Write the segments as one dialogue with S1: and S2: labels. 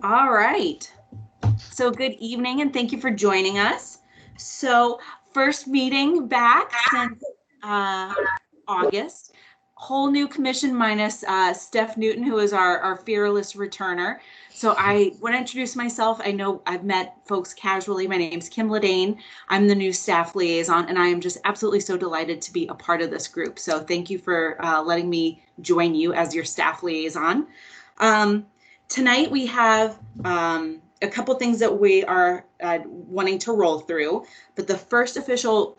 S1: All right. So good evening and thank you for joining us. So first meeting back since August. Whole new commission minus Steph Newton, who is our fearless returner. So I want to introduce myself. I know I've met folks casually. My name's Kim Ledane. I'm the new staff liaison, and I am just absolutely so delighted to be a part of this group. So thank you for letting me join you as your staff liaison. Tonight we have a couple things that we are wanting to roll through, but the first official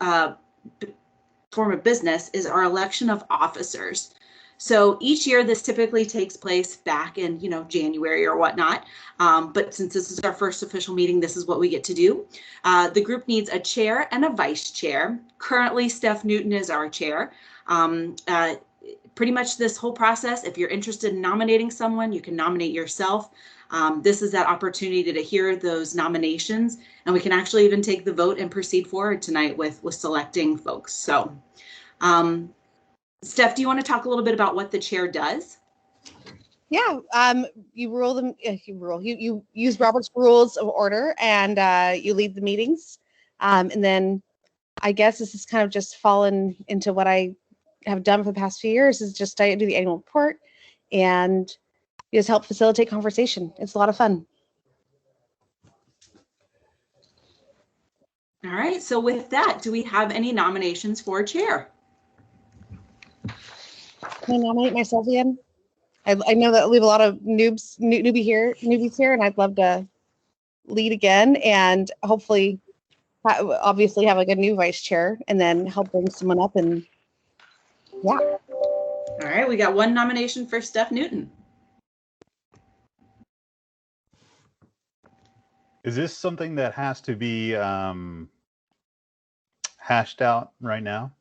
S1: form of business is our election of officers. So each year this typically takes place back in, January or whatnot. But since this is our first official meeting, this is what we get to do. The group needs a chair and a vice chair. Currently, Steph Newton is our chair. Pretty much this whole process, if you're interested in nominating someone, you can nominate yourself. This is that opportunity to hear those nominations, and we can actually even take the vote and proceed forward tonight with selecting folks. So, Steph, do you want to talk a little bit about what the chair does?
S2: Yeah, you rule them. You use Robert's Rules of Order, and you lead the meetings. And then, I guess this is kind of just fallen into what I have done for the past few years. Is just I do the annual report, and you just help facilitate conversation. It's a lot of fun.
S1: All right. So with that, do we have any nominations for chair?
S2: Can I nominate myself again? I know that we have a lot of newbies here, and I'd love to lead again, and hopefully, obviously, have like a new vice chair, and then help bring someone up. And yeah.
S1: All right. We got one nomination for Steph Newton.
S3: Is this something that has to be hashed out right now?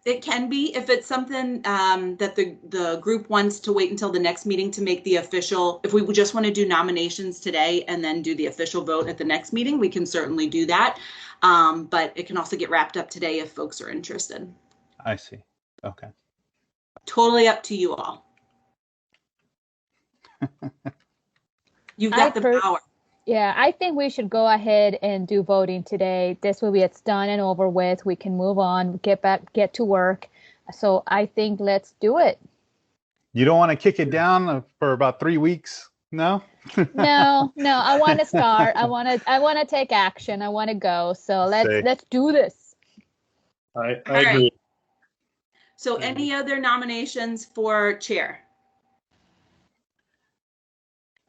S1: It can be if it's something that the group wants to wait until the next meeting to make the official. If we just want to do nominations today and then do the official vote at the next meeting, we can certainly do that. But it can also get wrapped up today if folks are interested.
S3: I see. Okay.
S1: Totally up to you all. You've got the power.
S4: Yeah, I think we should go ahead and do voting today. This way it's done and over with. We can move on, get to work. So I think let's do it.
S3: You don't want to kick it down for about 3 weeks? No?
S4: No, I want to start. I want to take action. I want to go. So let's do this.
S5: I agree.
S1: So any other nominations for chair?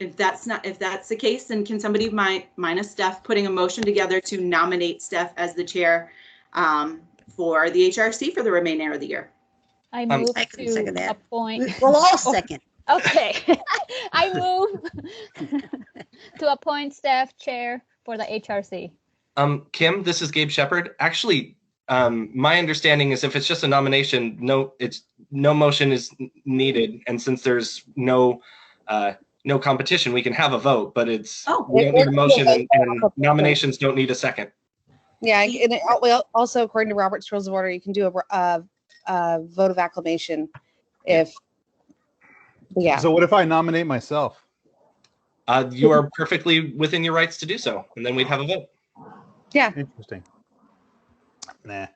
S1: If that's the case, then can somebody minus Steph putting a motion together to nominate Steph as the chair for the HRC for the remainder of the year?
S4: I move to appoint.
S6: We'll all second.
S4: Okay. I move to appoint Steph chair for the HRC.
S5: Kim, this is Gabe Shepard. Actually, my understanding is if it's just a nomination, no motion is needed, and since there's no competition, we can have a vote, but we don't need a motion, and nominations don't need a second.
S2: Yeah, and also according to Robert's Rules of Order, you can do a vote of acclamation
S3: So what if I nominate myself?
S5: You are perfectly within your rights to do so, and then we'd have a vote.
S2: Yeah.
S3: Interesting. Nah.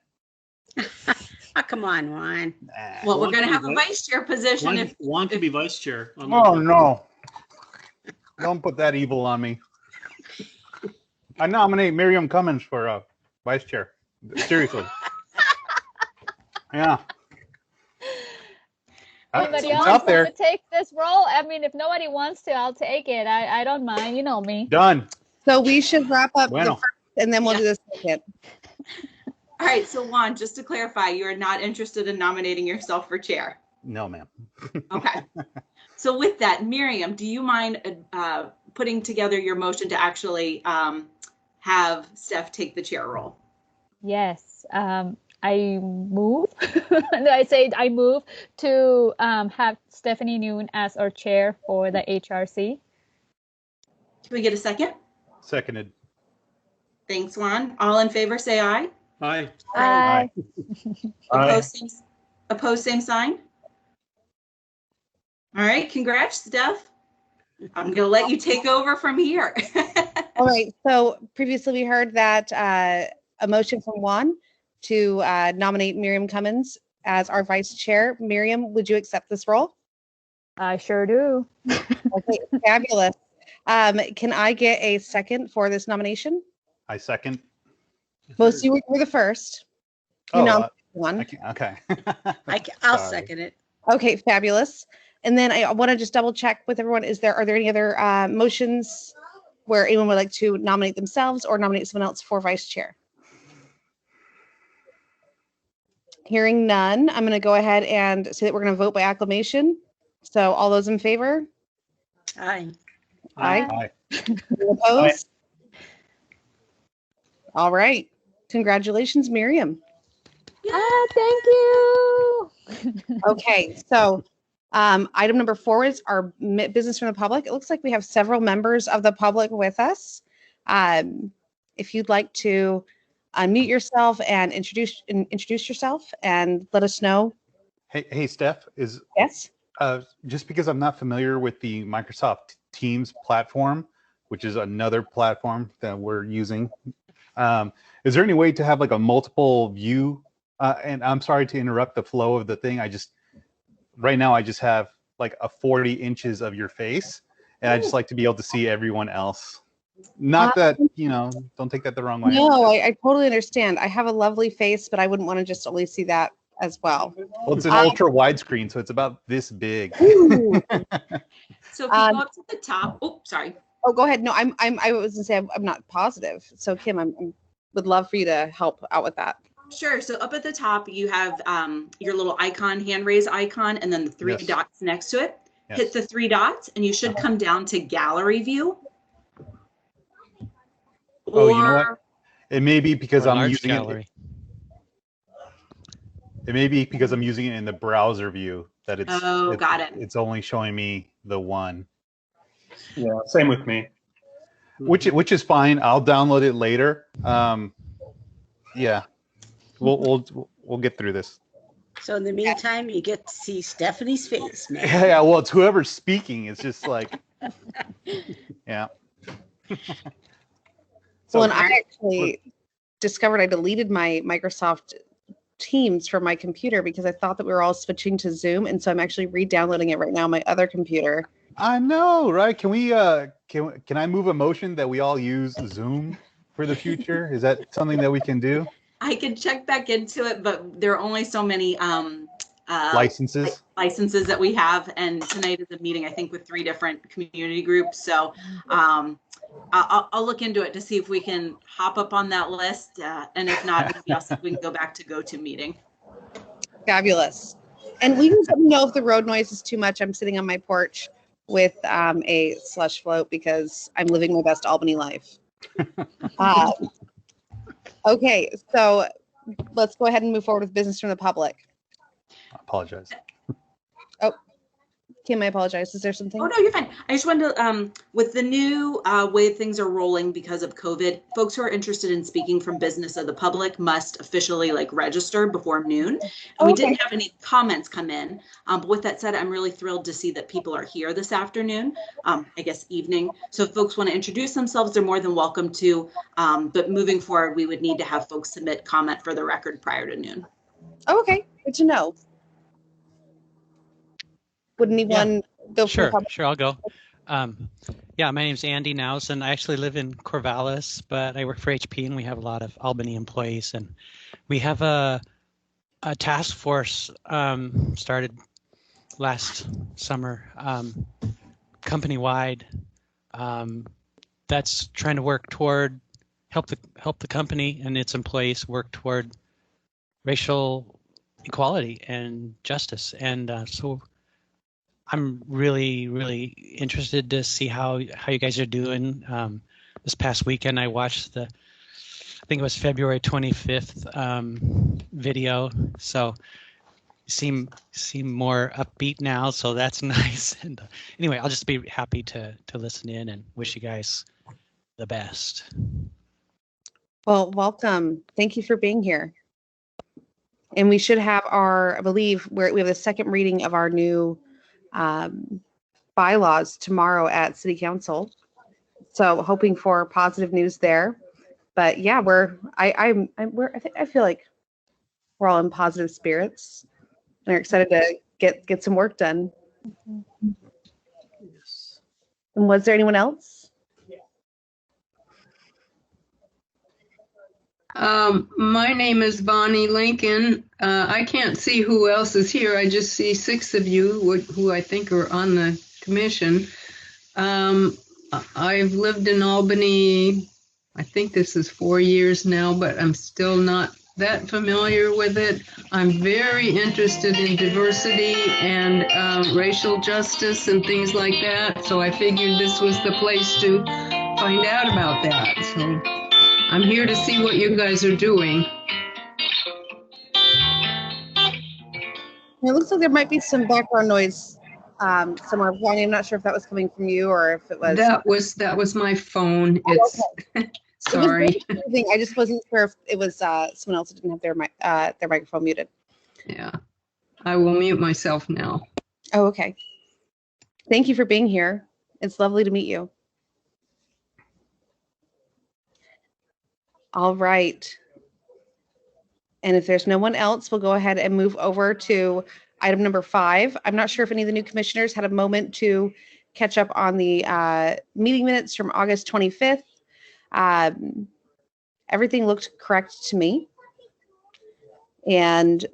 S6: Oh, come on, Juan.
S1: Well, we're going to have a vice chair position.
S7: Juan can be vice chair.
S3: Oh, no. Don't put that evil on me. I nominate Miriam Cummins for vice chair. Seriously. Yeah.
S4: Anybody else want to take this role? I mean, if nobody wants to, I'll take it. I don't mind. You know me.
S3: Done.
S2: So we should wrap up the first, and then we'll do the second.
S1: All right. So Juan, just to clarify, you are not interested in nominating yourself for chair?
S3: No, ma'am.
S1: Okay. So with that, Miriam, do you mind putting together your motion to actually have Steph take the chair role?
S4: Yes. I move. I move to have Stephanie Newton as our chair for the HRC.
S1: Can we get a second?
S3: Seconded.
S1: Thanks, Juan. All in favor, say aye.
S7: Aye.
S4: Aye.
S1: Opposed, same sign. All right, congrats, Steph. I'm going to let you take over from here.
S2: All right. So previously we heard that a motion from Juan to nominate Miriam Cummins as our vice chair. Miriam, would you accept this role?
S4: I sure do.
S2: Okay, fabulous. Can I get a second for this nomination?
S3: I second.
S2: Most you were the first. You
S3: Oh,
S2: nominated
S3: I
S2: one.
S3: can't, okay.
S6: I'll
S3: Sorry.
S6: second it.
S2: Okay, fabulous. And then I want to just double check with everyone. Are there any other motions where anyone would like to nominate themselves or nominate someone else for vice chair? Hearing none, I'm going to go ahead and say that we're going to vote by acclamation. So all those in favor?
S6: Aye.
S2: Aye.
S3: Aye.
S2: Any opposed? All right. Congratulations, Miriam.
S4: Thank you.
S2: Okay, so item number 4 is our business from the public. It looks like we have several members of the public with us. If you'd like to unmute yourself and introduce yourself and let us know.
S3: Hey, Steph,
S2: Yes.
S3: just because I'm not familiar with the Microsoft Teams platform, which is another platform that we're using, is there any way to have like a multiple view? And I'm sorry to interrupt the flow of the thing. Right now I just have like a 40 inches of your face, and I just like to be able to see everyone else. Not that, don't take that the wrong way.
S2: No, I totally understand. I have a lovely face, but I wouldn't want to just only see that as well.
S3: Well, it's an ultra widescreen, so it's about this big.
S2: Ooh.
S1: So if you go up to the top, sorry.
S2: Oh, go ahead. No, I was gonna say I'm not positive. So Kim, I'm would love for you to help out with that.
S1: Sure. So up at the top, you have your little icon, hand raise icon, and then the 3
S3: Yes.
S1: dots next to it.
S3: Yes.
S1: Hit the 3 dots, and you should come down to gallery view.
S3: Oh, you know what? It may be because
S7: Or
S3: I'm
S7: large
S3: using
S7: gallery.
S3: it may be because I'm using it in the browser view that
S1: Got it.
S3: It's only showing me the one.
S8: Yeah, same with me.
S3: Which is fine. I'll download it later. Yeah. We'll get through this.
S6: So in the meantime, you get to see Stephanie's face, man.
S3: Yeah, well, it's whoever's speaking. It's just like, yeah.
S2: Well, and I actually discovered I deleted my Microsoft Teams from my computer because I thought that we were all switching to Zoom, and so I'm actually re-downloading it right now on my other computer.
S3: I know, right? Can we can I move a motion that we all use Zoom for the future? Is that something that we can do?
S1: I can check back into it, but there are only so many
S3: Licenses
S1: that we have, and tonight is a meeting, I think, with 3 different community groups. So I'll look into it to see if we can hop up on that list, and if not, maybe I'll see if we can go back to GoToMeeting.
S2: Fabulous. And we can let me know if the road noise is too much. I'm sitting on my porch with a slush float because I'm living my best Albany life. Okay, so let's go ahead and move forward with business from the public.
S3: I apologize.
S2: Kim, I apologize. Is there something?
S1: Oh, no, you're fine. I just wanted to, with the new way things are rolling because of COVID, folks who are interested in speaking from business of the public must officially register before noon. And we didn't have any comments come in. But with that said, I'm really thrilled to see that people are here this afternoon, I guess evening. So if folks want to introduce themselves, they're more than welcome to. But moving forward, we would need to have folks submit comment for the record prior to noon.
S2: Oh, okay, good to know. Would anyone go for
S7: Sure,
S2: the public?
S7: sure, I'll go. Yeah, my name's Andy Nowson. I actually live in Corvallis, but I work for HP, and we have a lot of Albany employees. And we have a task force started last summer, company-wide, that's trying to work toward help the company and its employees work toward racial equality and justice. And so I'm really, really interested to see how you guys are doing. This past weekend, I watched I think it was February 25th video. So you seem more upbeat now, so that's nice. And anyway, I'll just be happy to listen in and wish you guys the best.
S2: Well, welcome. Thank you for being here. And we should have I believe we have the second reading of our new bylaws tomorrow at City Council. So hoping for positive news there. But yeah, I feel like we're all in positive spirits and are excited to get some work done.
S5: Yes.
S2: And was there anyone else?
S9: My name is Bonnie Lincoln. I can't see who else is here. I just see 6 of you who I think are on the commission. I've lived in Albany, I think this is 4 years now, but I'm still not that familiar with it. I'm very interested in diversity and racial justice and things like that. So I figured this was the place to find out about that. So I'm here to see what you guys are doing.
S2: It looks like there might be some background noise somewhere. Bonnie, I'm not sure if that was coming from you or if it was.
S9: That was my phone. It's sorry.
S2: I just wasn't sure if it was someone else who didn't have their microphone muted.
S9: Yeah, I will mute myself now.
S2: Oh, okay. Thank you for being here. It's lovely to meet you. All right. And if there's no one else, we'll go ahead and move over to item number 5. I'm not sure if any of the new commissioners had a moment to catch up on the meeting minutes from August 25th. Everything looked correct to me. And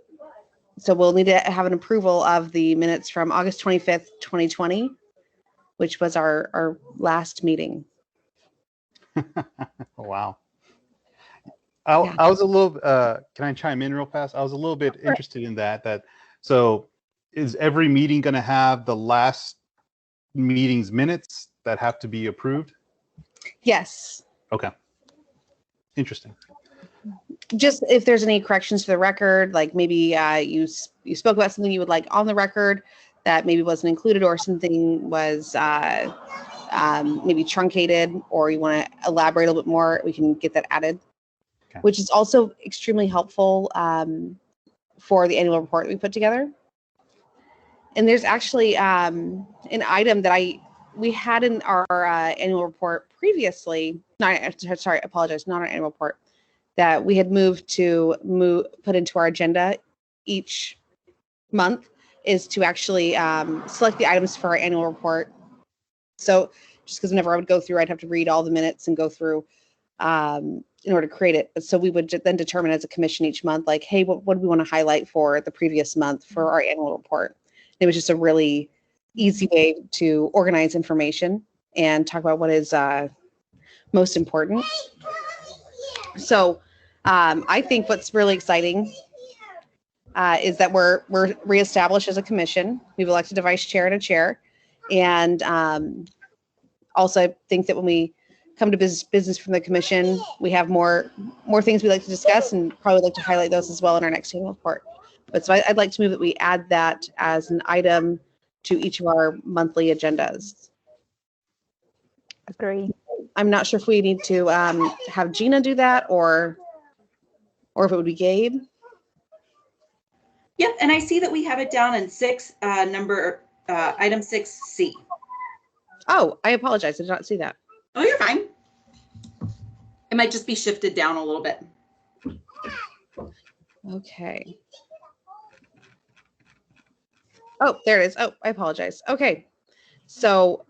S2: so we'll need to have an approval of the minutes from August 25th, 2020, which was our last meeting.
S3: Wow. I was a little, can I chime in real fast? I was a little bit interested in that. So is every meeting going to have the last meeting's minutes that have to be approved?
S2: Yes.
S3: Okay. Interesting.
S2: Just if there's any corrections to the record, like maybe you spoke about something you would like on the record that maybe wasn't included, or something was maybe truncated, or you want to elaborate a little bit more, we can get that added. Okay. Which is also extremely helpful for the annual report that we put together. And there's actually an item that we had in our annual report previously. Not our annual report, that we had moved to put into our agenda each month, is to actually select the items for our annual report. So just because whenever I would go through, I'd have to read all the minutes and go through in order to create it. So we would then determine as a commission each month, like, hey, what do we want to highlight for the previous month for our annual report? It was just a really easy way to organize information and talk about what is most important. So I think what's really exciting is that we're reestablished as a commission. We've elected a vice chair and a chair. And also I think that when we come to business from the commission, we have more things we'd like to discuss, and probably like to highlight those as well in our next annual report. But so I'd like to move that we add that as an item to each of our monthly agendas.
S4: Agree.
S2: I'm not sure if we need to have Gina do that, or if it would be Gabe.
S1: Yep, and I see that we have it down in item 6C.
S2: Oh, I apologize. I did not see that.
S1: Oh, you're fine. It might just be shifted down a little bit.
S2: Okay. Oh, there it is. Oh, I apologize. Okay. So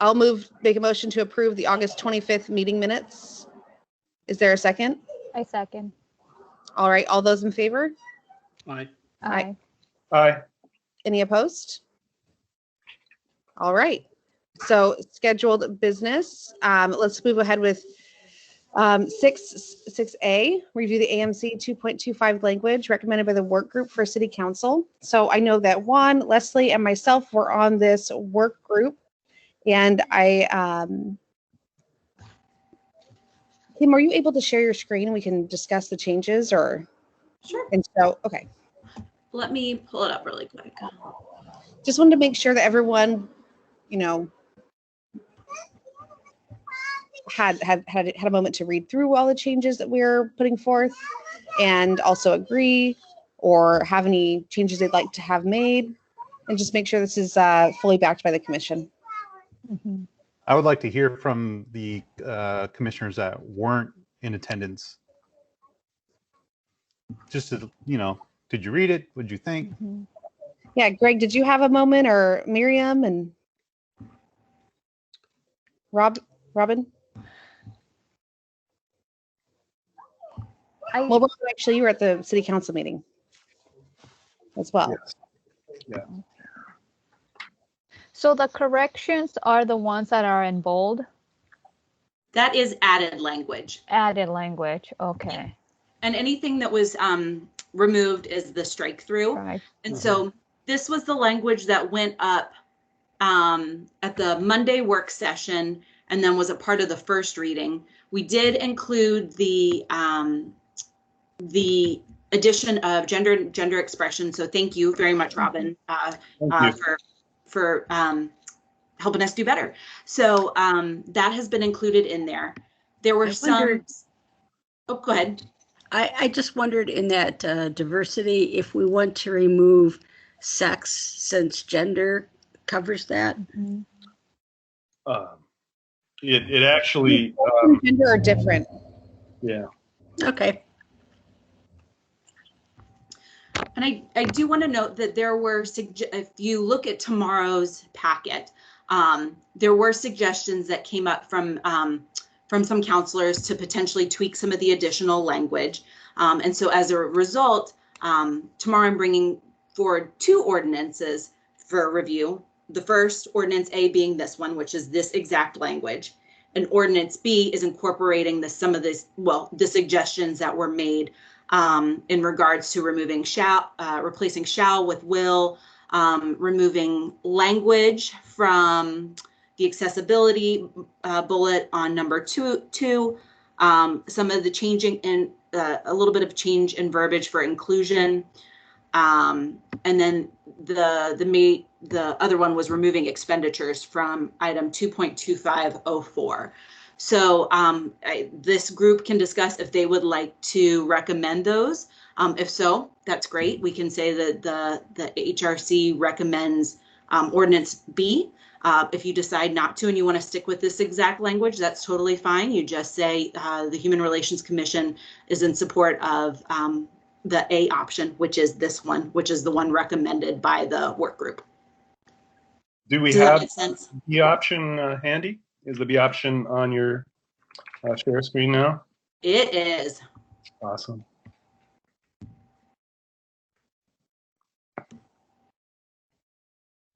S2: I'll make a motion to approve the August 25th meeting minutes. Is there a second?
S4: I second.
S2: All right. All those in favor?
S8: Aye.
S4: Aye.
S8: Aye.
S2: Any opposed? All right. So scheduled business. Let's move ahead with 6A, review the AMC 2.25 language recommended by the work group for City Council. So I know that Juan, Leslie, and myself were on this work group, and Kim, are you able to share your screen? We can discuss the changes, or?
S1: Sure.
S2: And so, okay.
S1: Let me pull it up really quick.
S2: Just wanted to make sure that everyone, had a moment to read through all the changes that we're putting forth, and also agree or have any changes they'd like to have made. and just make sure this is fully backed by the commission.
S4: Mhm.
S3: I would like to hear from the commissioners that weren't in attendance. Just to, did you read it? What'd you think?
S4: Mhm.
S2: Yeah, Greg, did you have a moment, or Miriam and Robin? Well, Robin, actually, you were at the city council meeting as well.
S8: Yes. Yeah.
S4: So the corrections are the ones that are in bold?
S1: That is added language.
S4: Added language, okay.
S1: And anything that was removed is the strike through.
S4: Right.
S1: And so this was the language that went up at the Monday work session and then was a part of the first reading. We did include the addition of gender expression. So thank you very much, Robin, for helping us do better. So that has been included in there. There were some. Oh, go ahead.
S6: I just wondered in that diversity if we want to remove sex, since gender covers that.
S4: Mhm.
S8: It actually
S2: Gender are different.
S8: yeah.
S6: Okay.
S1: And I do want to note that there were, if you look at tomorrow's packet, there were suggestions that came up from some counselors to potentially tweak some of the additional language. And so as a result, tomorrow I'm bringing forward 2 ordinances for review. The first, ordinance A, being this one, which is this exact language. And ordinance B is incorporating the suggestions that were made in regards to removing replacing shall with will, removing language from the accessibility bullet on number two, some of the changing in a little bit of change in verbiage for inclusion, and then the other one was removing expenditures from item 2.2504. So this group can discuss if they would like to recommend those. If so, that's great. We can say that the HRC recommends ordinance B. If you decide not to and you want to stick with this exact language, that's totally fine. You just say the Human Relations Commission is in support of the A option, which is this one, which is the one recommended by the work group.
S8: Do we have the option handy? Is the B option on your share screen now?
S1: It is.
S8: Awesome.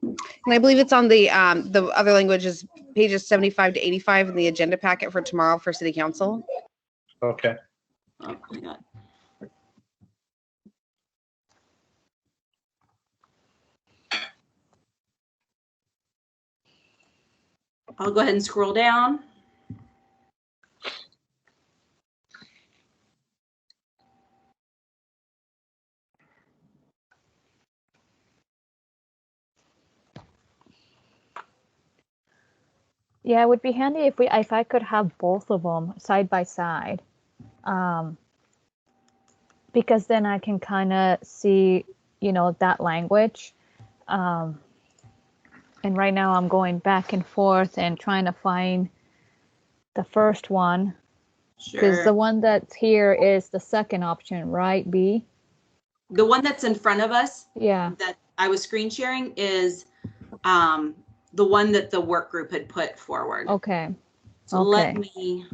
S2: And I believe it's on the other languages, pages 75 to 85 in the agenda packet for tomorrow for city council.
S8: Okay.
S1: Oh my God. I'll go ahead and scroll down.
S4: Yeah, it would be handy if I could have both of them side by side, because then I can kind of see, that language. And right now I'm going back and forth and trying to find the first one, because the one that's here is the second option, right? B.
S1: The one that's in front of us,
S4: yeah,
S1: that I was screen sharing, is the one that the work group had put forward.
S4: Okay.
S1: So let me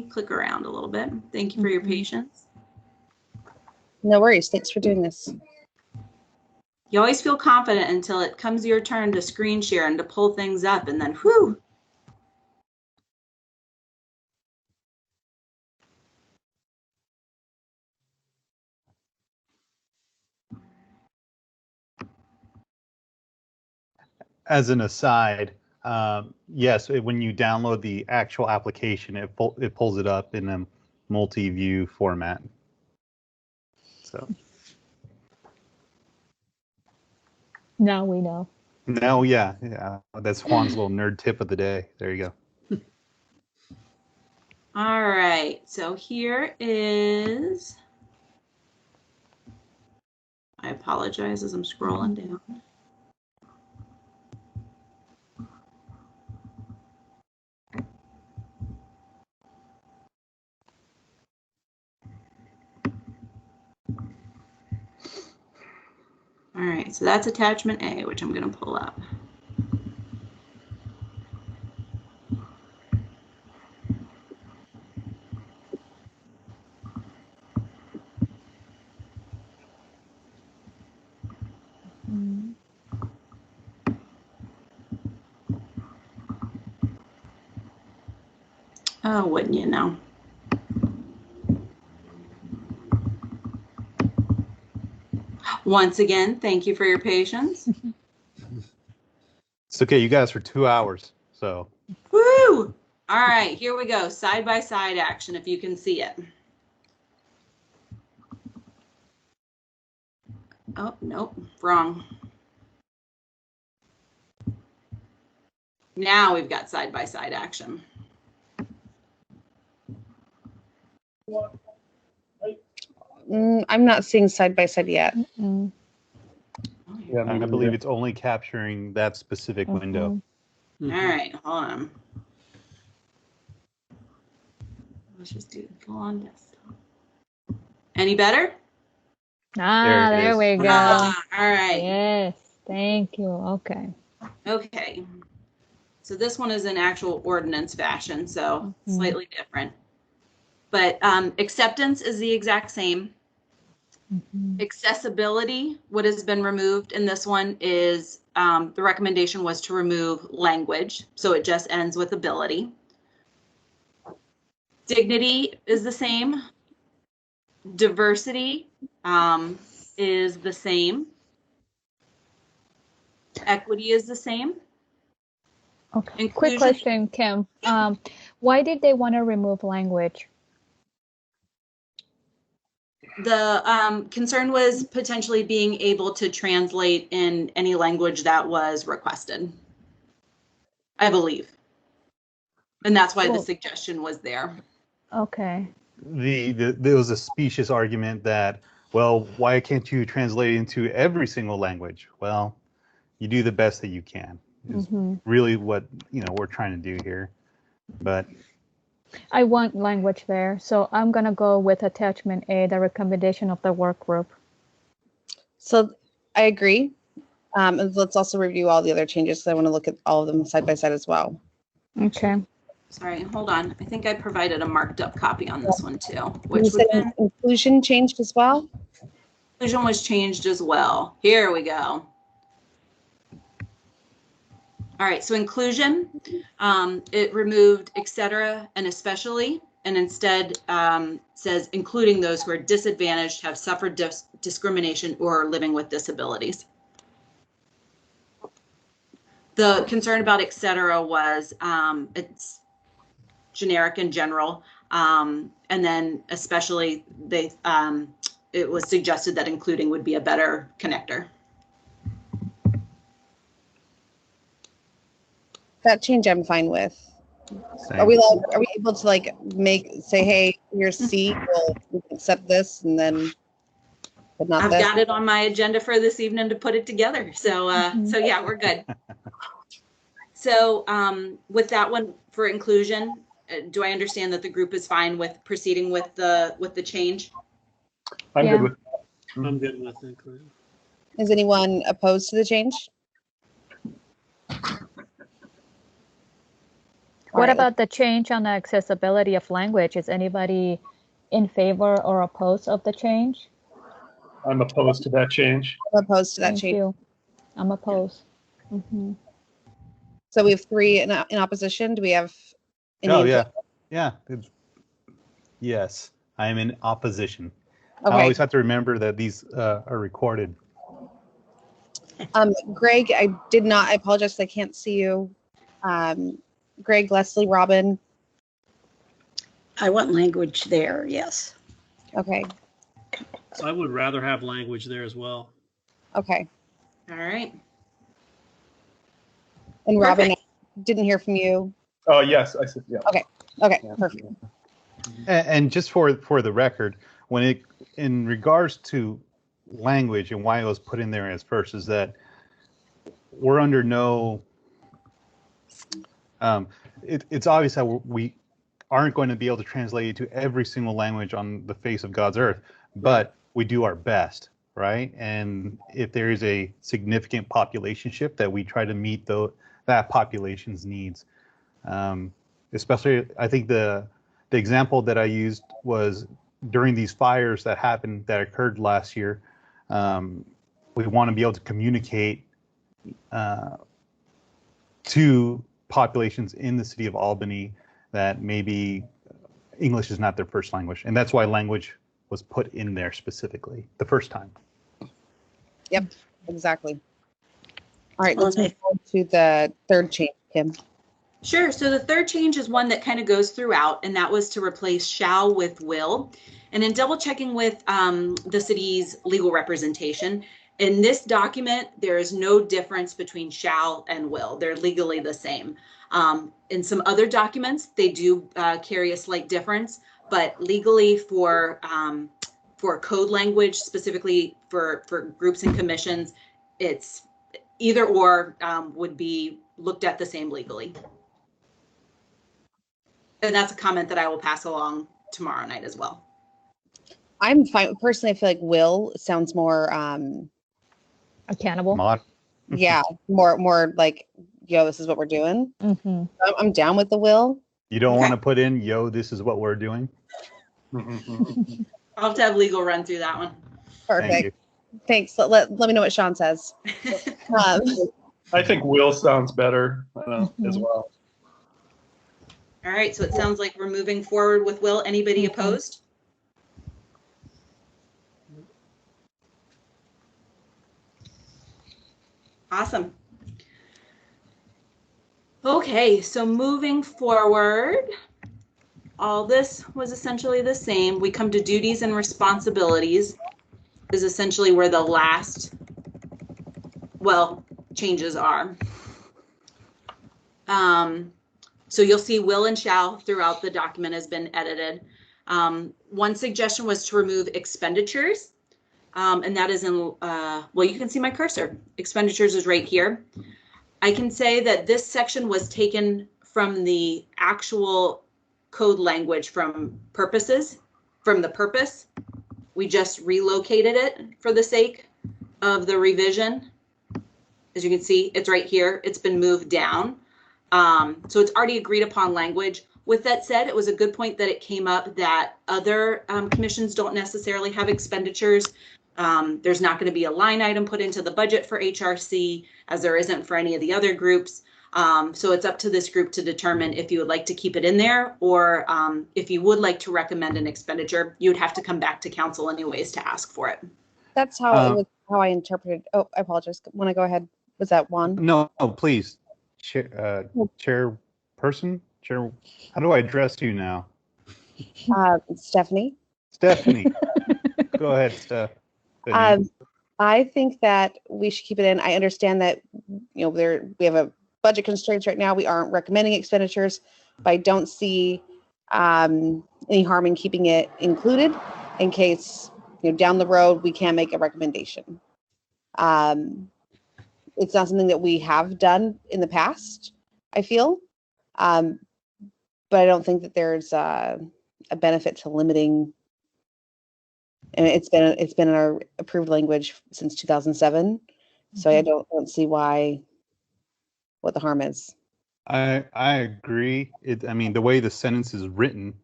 S1: click around a little bit. Thank you for your patience.
S2: No worries. Thanks for doing this.
S1: You always feel confident until it comes your turn to screen share and to pull things up, and then whew.
S3: As an aside, yes, when you download the actual application, it pulls it up in a multi-view format. So
S4: now we know.
S3: now, yeah, that's Juan's little nerd tip of the day. There you go.
S1: All right, so here is I apologize as I'm scrolling down. All right, so that's attachment A, which I'm going to pull up. Oh, wouldn't you know? Once again, thank you for your patience.
S3: It's okay. You guys for 2 hours. So.
S1: Woo! All right, here we go. Side by side action, if you can see it. Oh, nope, wrong. Now we've got side by side action.
S2: I'm not seeing side by side yet.
S8: Yeah,
S3: I believe it's only capturing that specific window.
S1: All right, hold on. Let's just do full on desktop. Any better?
S4: There we go.
S1: All right.
S4: Yes, thank you. Okay.
S1: Okay. So this one is in actual ordinance fashion, so slightly different. But acceptance is the exact same. Accessibility, what has been removed in this one is the recommendation was to remove language, so it just ends with ability. Dignity is the same. Diversity is the same. Equity is the same.
S4: Okay.
S1: Inclusion.
S4: Quick question, Kim. Why did they want to remove language?
S1: The concern was potentially being able to translate in any language that was requested, I believe. And that's why the suggestion was there.
S4: Okay.
S3: There was a specious argument that, well, why can't you translate into every single language? Well, you do the best that you can. Is really what we're trying to do here. But
S4: I want language there, so I'm gonna go with attachment A, the recommendation of the work group.
S2: So I agree. And let's also review all the other changes because I want to look at all of them side by side as well.
S4: Okay.
S1: Sorry, hold on. I think I provided a marked up copy on this one too, which
S2: You
S1: would
S2: said
S1: have
S2: inclusion changed as well?
S1: inclusion was changed as well. Here we go. All right, so inclusion, it removed etc. and especially, and instead says including those who are disadvantaged, have suffered discrimination, or are living with disabilities. The concern about etc. was it's generic in general, and then especially it was suggested that including would be a better connector.
S2: That change I'm fine with.
S3: same.
S2: Are we able to say, hey, here's C, we'll accept this, and then, but not
S1: I've
S2: this?
S1: got it on my agenda for this evening to put it together. So, so yeah, we're good. So with that one for inclusion, do I understand that the group is fine with proceeding with the change?
S8: I'm good with that.
S10: I'm good with inclusion.
S2: Is anyone opposed to the change?
S4: What about the change on the accessibility of language? Is anybody in favor or opposed of the change?
S8: I'm opposed to that change.
S2: I'm opposed to that
S4: Thank
S2: change.
S4: you. I'm opposed.
S2: So we have 3 in opposition. Do we have any?
S3: Oh yeah. Yes, I am in opposition.
S2: Okay.
S3: I always have to remember that these are recorded.
S2: Greg, I apologize, I can't see you. Greg, Leslie, Robin.
S6: I want language there, yes.
S2: Okay.
S10: I would rather have language there as well.
S2: Okay.
S1: All right.
S2: And Robin,
S1: Perfect.
S2: I didn't hear from you.
S8: Oh, yes, I said, yeah.
S2: Okay, perfect.
S3: And just for the record, in regards to language and why it was put in there as first is that we're under no. It's obvious that we aren't going to be able to translate it to every single language on the face of God's earth, but we do our best, right? And if there is a significant population shift, that we try to meet that population's needs. Especially, I think the example that I used was during these fires that occurred last year. We want to be able to communicate to populations in the city of Albany that maybe English is not their first language. And that's why language was put in there specifically the first time.
S2: Yep, exactly. All right, let's move on to the third change, Kim.
S1: Sure. So the third change is one that kind of goes throughout, and that was to replace shall with will. And in double checking with the city's legal representation, in this document, there is no difference between shall and will. They're legally the same. In some other documents, they do carry a slight difference, but legally for code language, specifically for groups and commissions, it's either or would be looked at the same legally. And that's a comment that I will pass along tomorrow night as well.
S2: I'm fine. Personally, I feel like will sounds more
S4: accountable.
S2: Yeah, more like, yo, this is what we're doing.
S4: Mm-hmm.
S2: I'm down with the will.
S3: You don't want to put in, yo, this is what we're doing?
S1: I'll have to have legal run through that one.
S2: Perfect. Thanks. Let me know what Sean says.
S8: I think will sounds better as well.
S1: All right, so it sounds like we're moving forward with will. Anybody opposed? Awesome. Okay, so moving forward, all this was essentially the same. We come to duties and responsibilities, is essentially where the last, changes are. So you'll see will and shall throughout the document has been edited. One suggestion was to remove expenditures, and that is in, you can see my cursor. Expenditures is right here. I can say that this section was taken from the actual code language from the purpose. We just relocated it for the sake of the revision. As you can see, it's right here. It's been moved down. So it's already agreed upon language. With that said, it was a good point that it came up that other commissions don't necessarily have expenditures. There's not going to be a line item put into the budget for HRC, as there isn't for any of the other groups. So it's up to this group to determine if you would like to keep it in there, or if you would like to recommend an expenditure, you would have to come back to council anyways to ask for it.
S2: That's how how I interpreted. Oh, I apologize. Want to go ahead? Was that Juan?
S3: No, please. Chairperson? How do I address you now?
S2: Stephanie.
S3: Stephanie. Go ahead, Steph.
S2: I think that we should keep it in. I understand that we have a budget constraints right now. We aren't recommending expenditures, but I don't see any harm in keeping it included in case down the road we can make a recommendation. It's not something that we have done in the past, I feel, but I don't think that there's a benefit to limiting. And it's been in our approved language since 2007, so I don't see what the harm is.
S3: I agree. The way the sentence is written,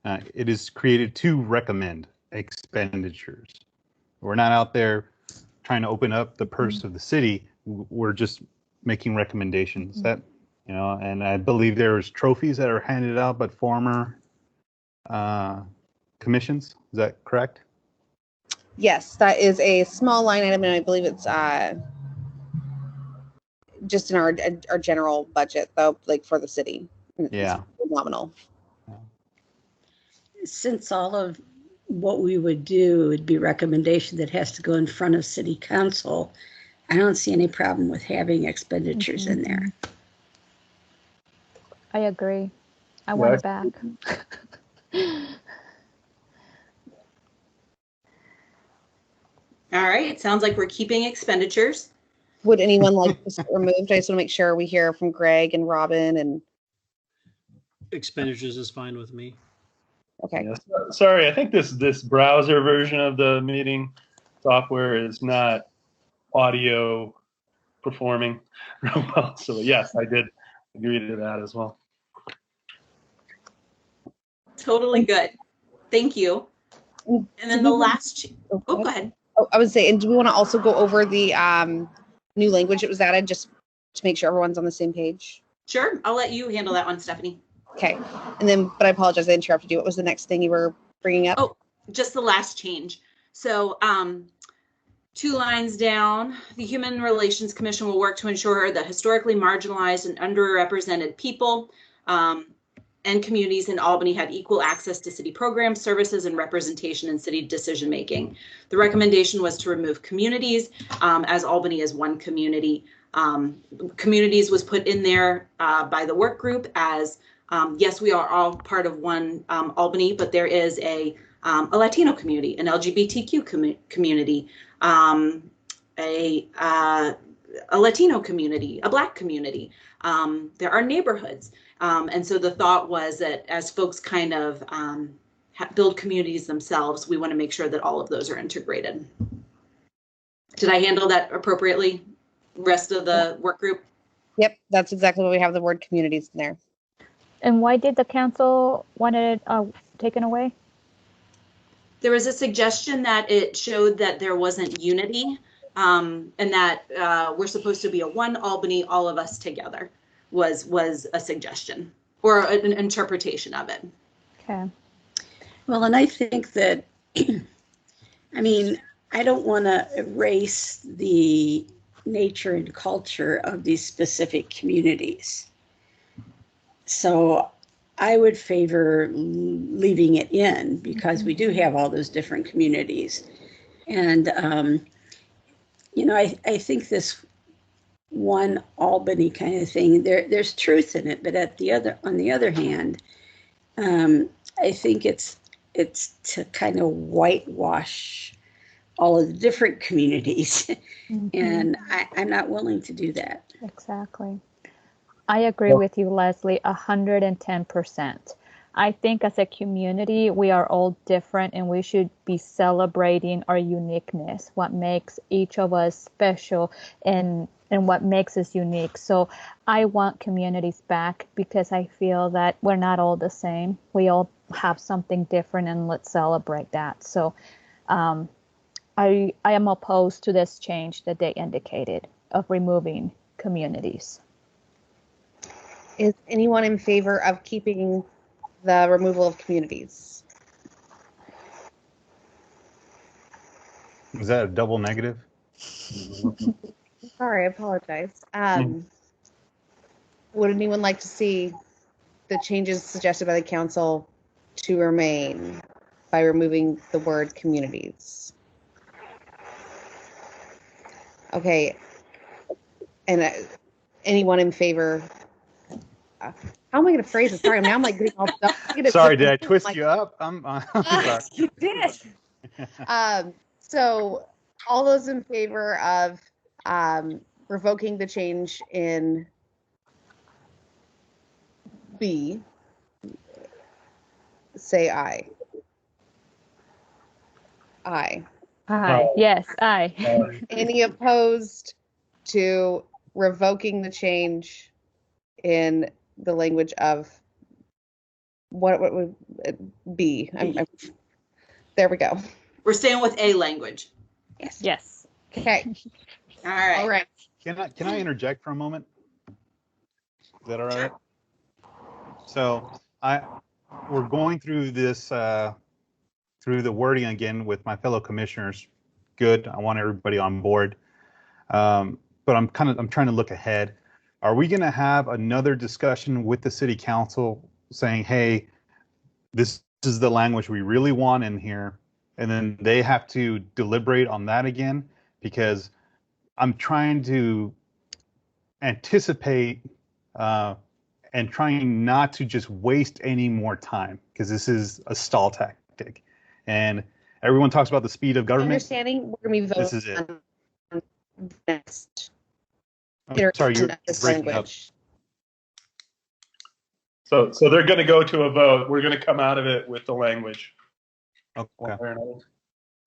S3: it is created to recommend expenditures. We're not out there trying to open up the purse of the city. We're just making recommendations. That and I believe there's trophies that are handed out by former commissions. Is that correct?
S2: Yes, that is a small line item, and I believe it's just in our general budget, though, like for the city.
S3: Yeah.
S2: It's nominal.
S6: Since all of what we would do would be recommendation that has to go in front of city council, I don't see any problem with having expenditures in there.
S4: I agree. I want it back.
S1: All right, sounds like we're keeping expenditures.
S2: Would anyone like this removed? I just want to make sure we hear from Greg and Robin and.
S10: Expenditures is fine with me.
S2: Okay.
S8: Yeah, sorry, I think this browser version of the meeting software is not audio performing real well. So yes, I did agree to that as well.
S1: Totally good. Thank you. And then the last, oh, go ahead.
S2: Oh, I would say, and do we want to also go over the new language that was added just to make sure everyone's on the same page?
S1: Sure, I'll let you handle that one, Stephanie.
S2: Okay. And then, but I apologize, I interrupted you. What was the next thing you were bringing up?
S1: Oh, just the last change. So 2 lines down, the Human Relations Commission will work to ensure that historically marginalized and underrepresented people and communities in Albany have equal access to city programs, services, and representation in city decision making. The recommendation was to remove communities, as Albany is one community. Communities was put in there by the work group as, yes, we are all part of one Albany, but there is a Latino community, an LGBTQ community, a Latino community, a Black community. There are neighborhoods. And so the thought was that as folks kind of build communities themselves, we want to make sure that all of those are integrated. Did I handle that appropriately? Rest of the work group?
S2: Yep, that's exactly what we have the word communities in there.
S4: And why did the council want it taken away?
S1: There was a suggestion that it showed that there wasn't unity, and that we're supposed to be a one Albany, all of us together, was a suggestion or an interpretation of it.
S4: Okay.
S6: Well, and I think that, I mean, I don't want to erase the nature and culture of these specific communities. So I would favor leaving it in because we do have all those different communities. And, you know, I think this one Albany kind of thing, there's truth in it, but on the other hand, I think it's to kind of whitewash all of the different communities. And I'm not willing to do that.
S4: Exactly. I agree with you, Leslie, 110%. I think as a community, we are all different and we should be celebrating our uniqueness, what makes each of us special and what makes us unique. So I want communities back because I feel that we're not all the same. We all have something different and let's celebrate that. So I am opposed to this change that they indicated of removing communities.
S2: Is anyone in favor of keeping the removal of communities?
S3: Is that a double negative?
S2: Sorry, I apologize. Would anyone like to see the changes suggested by the council to remain by removing the word communities? Okay. And anyone in favor? How am I going to phrase it? Sorry, now I'm like getting all stuck.
S3: Sorry, did I twist you up? I'm sorry.
S2: You did. So all those in favor of revoking the change in B, say aye. Aye.
S4: Aye. Yes, aye.
S2: Any opposed to revoking the change in the language of what would it be? There we go.
S1: We're staying with A language.
S2: Yes.
S4: Yes.
S2: Okay.
S1: All right.
S2: All right.
S3: Can I interject for a moment? Is that all right? So we're going through this through the wording again with my fellow commissioners. Good. I want everybody on board. But I'm trying to look ahead. Are we going to have another discussion with the city council saying, hey, this is the language we really want in here, and then they have to deliberate on that again? Because I'm trying to anticipate and trying not to just waste any more time, because this is a stall tactic. And Everyone talks about the speed of
S2: My
S3: government.
S2: understanding, we're going to be
S3: This is
S2: voting
S3: it.
S2: on the next
S3: I'm sorry,
S2: iteration
S3: you're
S2: of this
S3: breaking up.
S2: language.
S8: So they're going to go to a vote. We're going to come out of it with the language.
S3: Okay.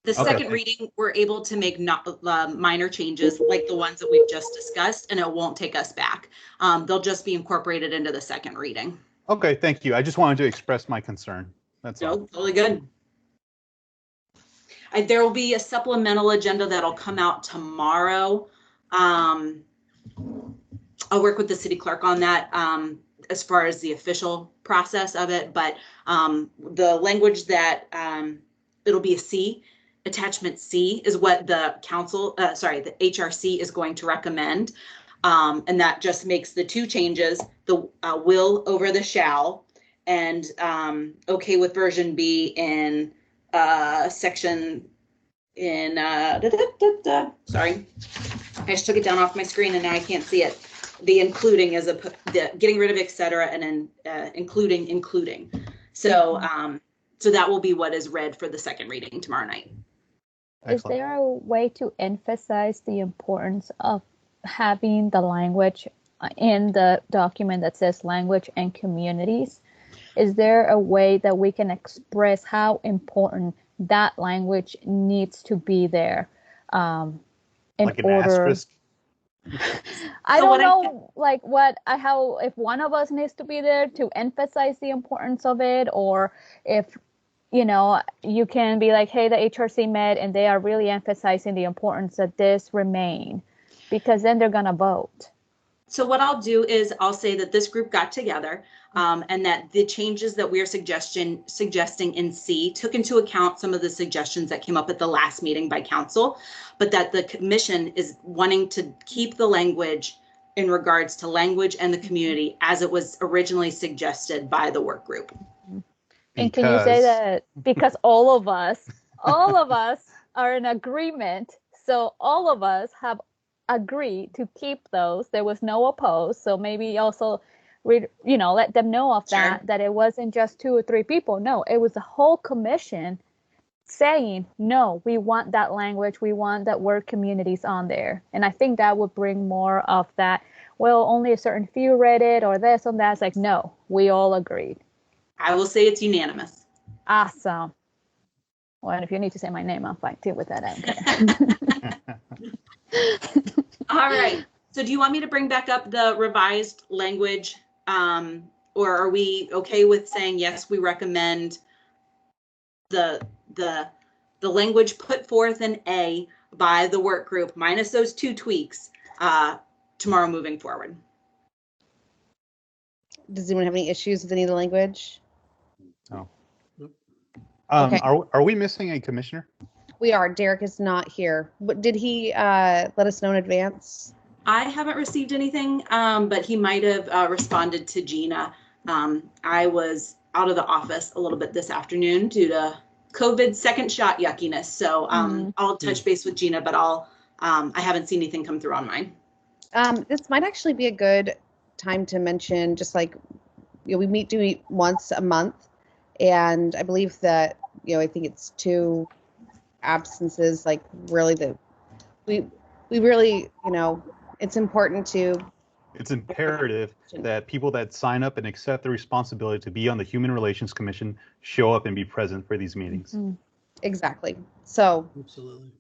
S1: The
S3: Okay.
S1: second reading, we're able to make minor changes like the ones that we've just discussed, and it won't take us back. They'll just be incorporated into the second reading.
S3: Okay, thank you. I just wanted to express my concern. That's all.
S1: No, totally good. There will be a supplemental agenda that'll come out tomorrow. I'll work with the city clerk on that as far as the official process of it, but the language that it'll be a C. Attachment C is what the the HRC is going to recommend. And that just makes the two changes, the will over the shall, and okay with version B in section in, sorry, I just took it down off my screen and now I can't see it. The including is the getting rid of et cetera, and then including. So, so that will be what is read for the second reading tomorrow night.
S3: Excellent.
S4: Is there a way to emphasize the importance of having the language in the document that says language and communities? Is there a way that we can express how important that language needs to be there in
S3: like an
S4: order?
S3: asterisk?
S4: I don't know, like how if one of us needs to be there to emphasize the importance of it, or if you can be like, hey, the HRC met and they are really emphasizing the importance that this remain, because then they're gonna vote.
S1: So what I'll do is I'll say that this group got together and that the changes that we are suggesting in C took into account some of the suggestions that came up at the last meeting by council, but that the commission is wanting to keep the language in regards to language and the community as it was originally suggested by the work group.
S4: And can you say that because all of us are in agreement, so all of us have agreed to keep those. There was no opposed, so maybe also let them know of that,
S1: Sure.
S4: that it wasn't just 2 or 3 people. No, it was the whole commission saying, no, we want that language, we want that word communities on there. And I think that would bring more of that, well, only a certain few read it or this and that. It's like, no, we all agreed.
S1: I will say it's unanimous.
S4: Awesome. Well, and if you need to say my name, I'm fine too with that. I don't care.
S1: All right. So do you want me to bring back up the revised language? Or are we okay with saying, yes, we recommend the language put forth in A by the work group minus those 2 tweaks tomorrow moving forward?
S2: Does anyone have any issues with any of the language?
S3: No.
S2: Okay.
S3: Are we missing a commissioner?
S2: We are. Derek is not here. But did he let us know in advance?
S1: I haven't received anything, but he might have responded to Gina. I was out of the office a little bit this afternoon due to COVID second shot yuckiness. So I'll touch base with Gina, but I haven't seen anything come through on mine.
S2: This might actually be a good time to mention, just like, we meet once a month, and I believe that, I think it's 2 absences, like really we really, it's important to.
S3: It's imperative that people that sign up and accept the responsibility to be on the Human Relations Commission show up and be present for these meetings.
S2: Exactly. So
S10: Absolutely.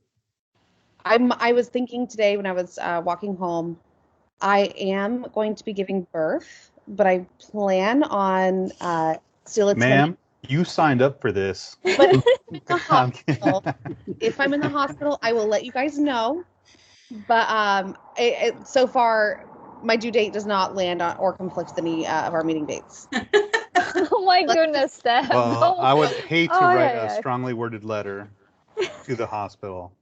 S2: I was thinking today when I was walking home, I am going to be giving birth, but I plan on still attending.
S3: Ma'am, you signed up for this.
S2: But if I'm in the hospital, I will let you guys know. But so far, my due date does not land on or conflict with any of our meeting dates.
S4: Oh my goodness, Steph.
S3: Well, I would hate to write
S4: yeah.
S3: a strongly worded letter to the hospital.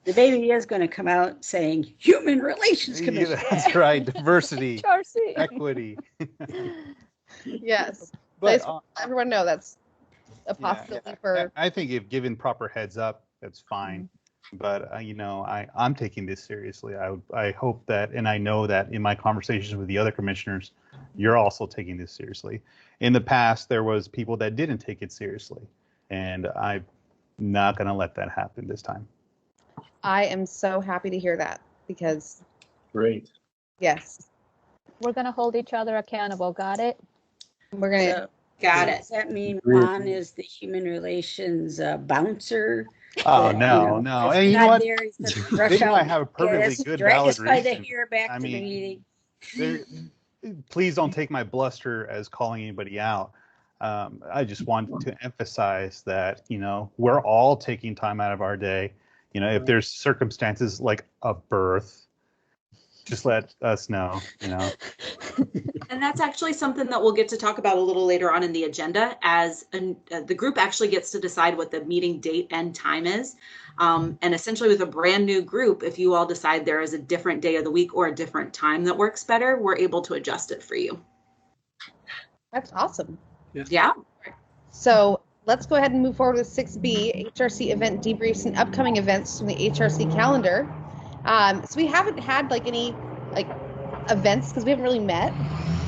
S6: The baby is going to come out saying Human Relations Commission.
S3: Yeah, that's right. Diversity,
S4: HRC.
S3: equity.
S2: Yes.
S3: But
S2: let everyone know that's a possibility for.
S3: I think if given proper heads up, that's fine. But I'm taking this seriously. I hope that, and I know that in my conversations with the other commissioners, you're also taking this seriously. In the past, there was people that didn't take it seriously, and Not going to let that happen this time.
S2: I am so happy to hear that because,
S8: Great.
S2: yes,
S4: We're going to hold each other accountable. Got it?
S2: we're going to.
S6: So
S1: Got it.
S6: does that mean
S8: Great.
S6: Juan is the human relations bouncer?
S3: Oh,
S6: That,
S3: no, no.
S6: if
S3: And
S6: he's
S3: you know
S6: not
S3: what?
S6: there, he's going to rush
S3: They might
S6: out,
S3: have a
S6: get
S3: perfectly
S6: us,
S3: good,
S6: drag
S3: valid
S6: us by the
S3: reason.
S6: hair back
S3: I
S6: to the
S3: mean,
S6: meeting.
S3: please don't take my bluster as calling anybody out. I just wanted to emphasize that, we're all taking time out of our day. If there's circumstances like a birth, just let us know.
S1: And that's actually something that we'll get to talk about a little later on in the agenda, as the group actually gets to decide what the meeting date and time is. And essentially with a brand new group, if you all decide there is a different day of the week or a different time that works better, we're able to adjust it for you.
S2: That's awesome.
S1: Yeah.
S2: So let's go ahead and move forward with 6B, HRC event debriefs and upcoming events from the HRC calendar. So we haven't had any events because we haven't really met,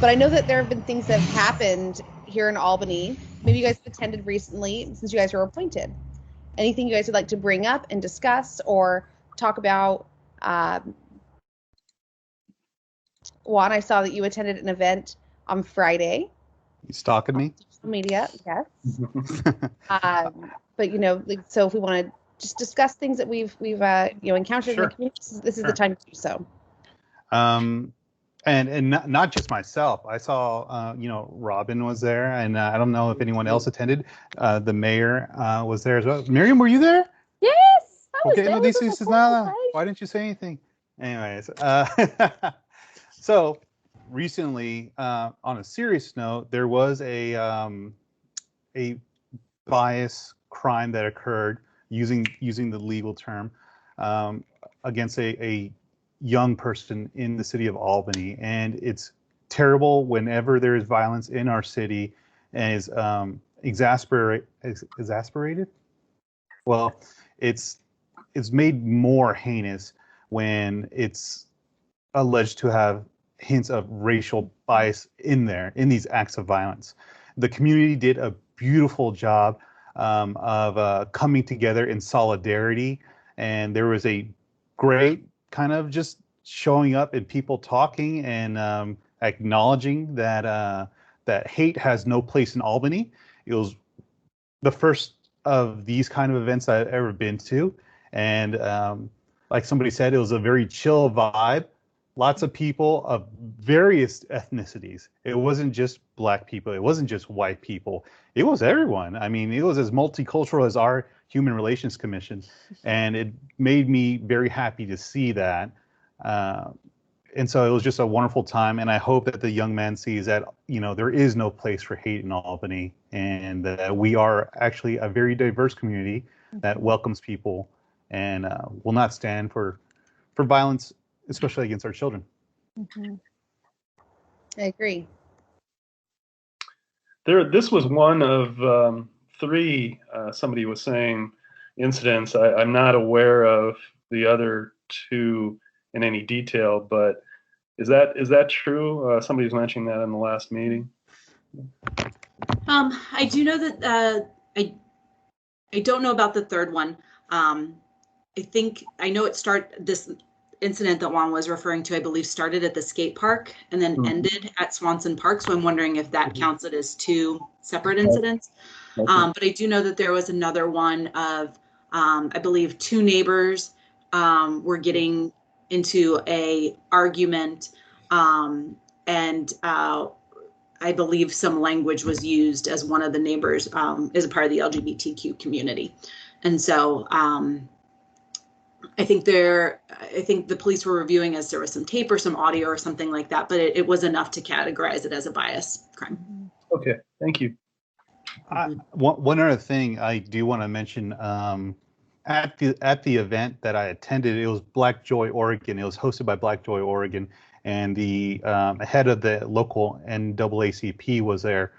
S2: but I know that there have been things that have happened here in Albany. Maybe you guys have attended recently since you guys were appointed. Anything you guys would like to bring up and discuss or talk about? Juan, I saw that you attended an event on Friday.
S3: You stalking me?
S2: Social media, yes. But so if we want to just discuss things that we've encountered in
S3: Sure.
S2: the community, this is the time to do so.
S3: And not just myself. I saw, Robin was there, and I don't know if anyone else attended. The mayor was there as well. Miriam, were you there?
S4: Yes, I was
S3: Okay,
S4: there.
S3: no
S4: It was
S3: dices
S4: a
S3: nada.
S4: surprise.
S3: Why didn't you say anything? Anyways, so recently, on a serious note, there was a bias crime that occurred using the legal term against a young person in the city of Albany, and it's terrible whenever there is violence in our city and is exasperated. Well, it's made more heinous when it's alleged to have hints of racial bias in these acts of violence. The community did a beautiful job of coming together in solidarity, and there was a great kind of just showing up and people talking and acknowledging that that hate has no place in Albany. It was the first of these kind of events I've ever been to, and like somebody said, it was a very chill vibe. Lots of people of various ethnicities. It wasn't just black people. It wasn't just white people. It was everyone. I mean, it was as multicultural as our Human Relations Commission, and it made me very happy to see that. And so it was just a wonderful time, and I hope that the young man sees that there is no place for hate in Albany, and that we are actually a very diverse community that welcomes people and will not stand for violence, especially against our children.
S2: Mm-hmm. I agree.
S8: This was one of three, somebody was saying, incidents. I'm not aware of the other two in any detail, but is that true? Somebody was mentioning that in the last meeting.
S1: I do know that I don't know about the third one. I know this incident that Juan was referring to, I believe, started at the skate park and then ended at Swanson Park. So I'm wondering if that counts it as two separate incidents.
S8: Okay.
S1: But I do know that there was another one of, I believe, two neighbors were getting into a argument, and I believe some language was used as one of the neighbors is a part of the LGBTQ community. And so I think the police were reviewing as there was some tape or some audio or something like that, but it was enough to categorize it as a bias crime.
S8: Okay, thank you.
S3: One other thing I do want to mention, at the event that I attended, it was Black Joy Oregon. It was hosted by Black Joy Oregon, and the head of the local NAACP was there.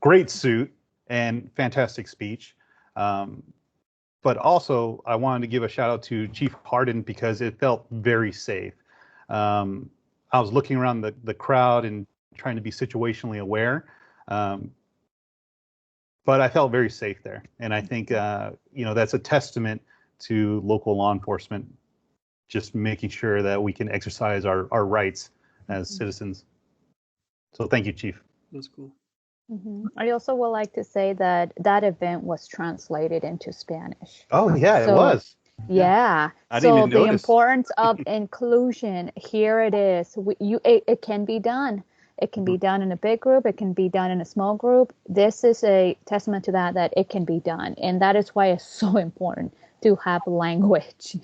S3: Great suit and fantastic speech. But also, I wanted to give a shout out to Chief Harden because it felt very safe. I was looking around the crowd and trying to be situationally aware. but I felt very safe there. And I think, that's a testament to local law enforcement, just making sure that we can exercise our rights as citizens. So thank you, Chief.
S10: That's cool.
S4: I also would like to say that that event was translated into Spanish.
S3: Oh, yeah, it was.
S4: Yeah.
S3: I didn't
S4: So
S3: even
S4: the
S3: notice.
S4: importance of inclusion, here it is. It can be done. It can be done in a big group. It can be done in a small group. This is a testament to that it can be done. And that is why it's so important to have language.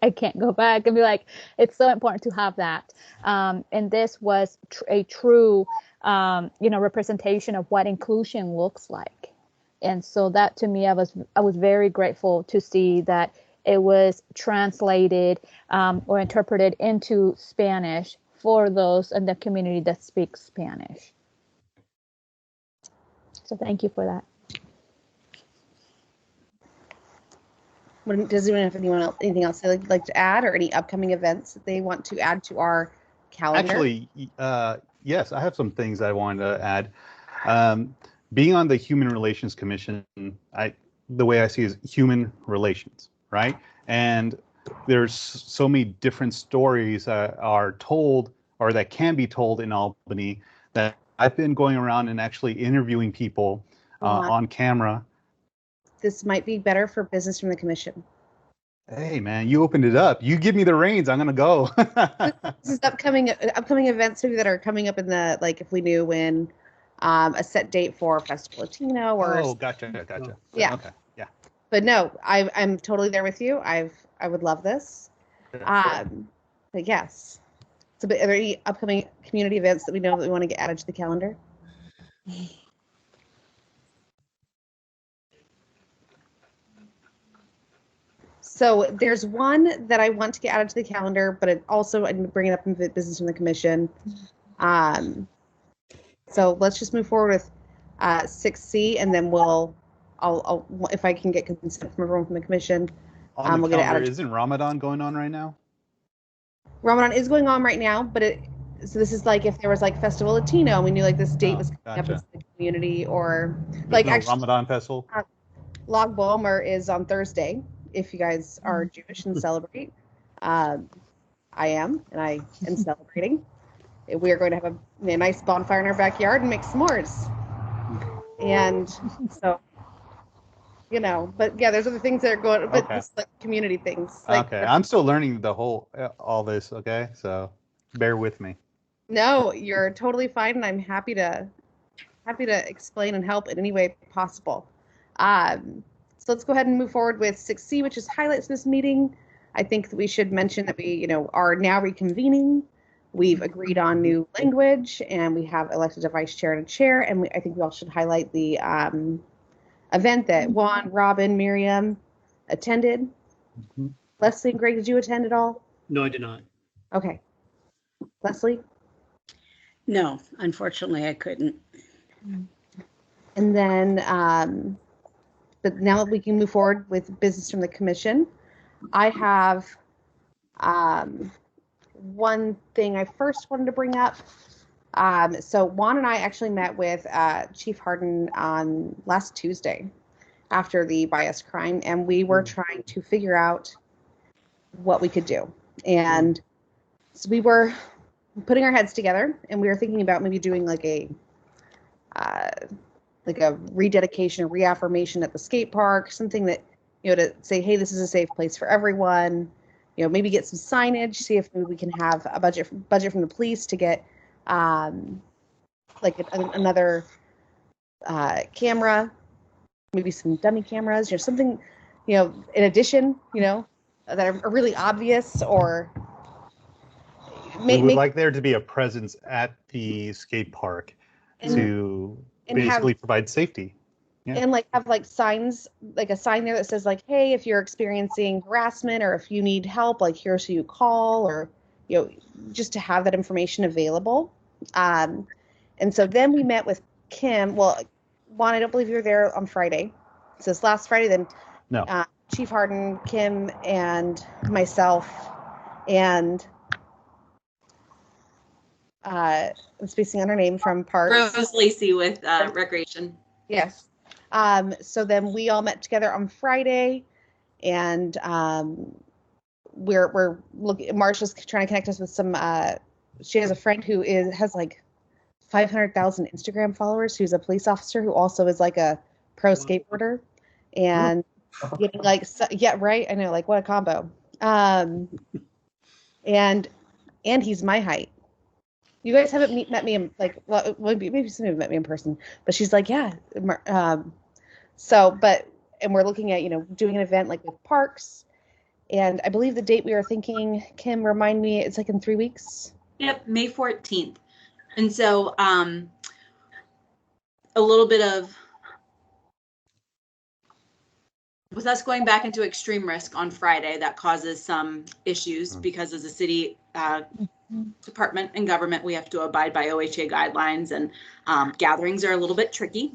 S4: I can't go back and be like, it's so important to have that. And this was a true, representation of what inclusion looks like. And so that, to me, I was very grateful to see that it was translated or interpreted into Spanish for those in the community that speak Spanish. So thank you for that.
S2: Does anyone have anything else they'd like to add, or any upcoming events that they want to add to our calendar?
S3: Actually, yes, I have some things I wanted to add. Being on the Human Relations Commission, the way I see it is human relations, right? And there's so many different stories that are told or that can be told in Albany that I've been going around and actually interviewing people on camera.
S2: This might be better for business from the commission.
S3: Hey, man, you opened it up. You give me the reins. I'm going to go.
S2: This is upcoming events maybe that are coming up in the, like, if we knew when, a set date for Festival Latino or.
S3: Oh, gotcha.
S2: Yeah.
S3: Okay. Yeah.
S2: But no, I'm totally there with you. I would love this. But yes. So, are there any upcoming community events that we know that we want to get added to the calendar? So there's one that I want to get added to the calendar, but I'm bringing it up in business from the commission. So let's just move forward with 6C, and then I'll if I can get consent from everyone from the commission, we'll get it added.
S3: Isn't Ramadan going on right now?
S2: Ramadan is going on right now, but so this is like if there was like Festival Latino, and we knew like this date was coming up in the community, or like actually
S3: Ramadan Festival.
S2: Lag Bomer is on Thursday. If you guys are Jewish and celebrate, I am, and I am celebrating. We are going to have a nice bonfire in our backyard and make s'mores. And so, but yeah, there's other things that are going, but this is like community things.
S3: Okay, I'm still learning all this. Okay, so bear with me.
S2: No, you're totally fine, and I'm happy to explain and help in any way possible. So let's go ahead and move forward with 6C, which is highlights this meeting. I think that we should mention that we, are now reconvening. We've agreed on new language, and we have elected a vice chair and a chair. And I think we all should highlight the event that Juan, Robin, Miriam attended. Mm-hmm. Leslie and Greg, did you attend at all?
S10: No, I did not.
S2: Okay. Leslie?
S6: No, unfortunately, I couldn't.
S2: And then, but now we can move forward with business from the commission. I have one thing I first wanted to bring up. So Juan and I actually met with Chief Harden on last Tuesday after the bias crime, and we were trying to figure out what we could do. And so we were putting our heads together, and we were thinking about maybe doing like a rededication or reaffirmation at the skate park, something that, to say, hey, this is a safe place for everyone. Maybe get some signage, see if maybe we can have a budget from the police to get another camera, maybe some dummy cameras, something, in addition, that are really obvious, or
S3: we would like there to be a presence at the skate park to basically provide safety. Yeah.
S2: And have signs, like a sign there that says hey, if you're experiencing harassment or if you need help, here's who you call, or, just to have that information available. And so then we met with Kim. Well, Juan, I don't believe you were there on Friday. So this last Friday, then
S3: no.
S2: Chief Harden, Kim, and myself, and I'm spacing on her name from Parks.
S1: Rose Lacey with Recreation.
S2: Yes. So then we all met together on Friday, and we're looking. Marsha's trying to connect us with some. She has a friend who has like 500,000 Instagram followers, who's a police officer who also is like a pro skateboarder, and getting like yeah, right. I know, like what a combo. And he's my height. You guys haven't met me in like, well, maybe some of you met me in person, but she's like, yeah. And we're looking at, doing an event like with parks, and I believe the date we are thinking, Kim, remind me, it's like in 3 weeks.
S1: Yep, May 14th. And so a little bit of, with us going back into extreme risk on Friday, that causes some issues because as a city department and government, we have to abide by OHA guidelines, and gatherings are a little bit tricky.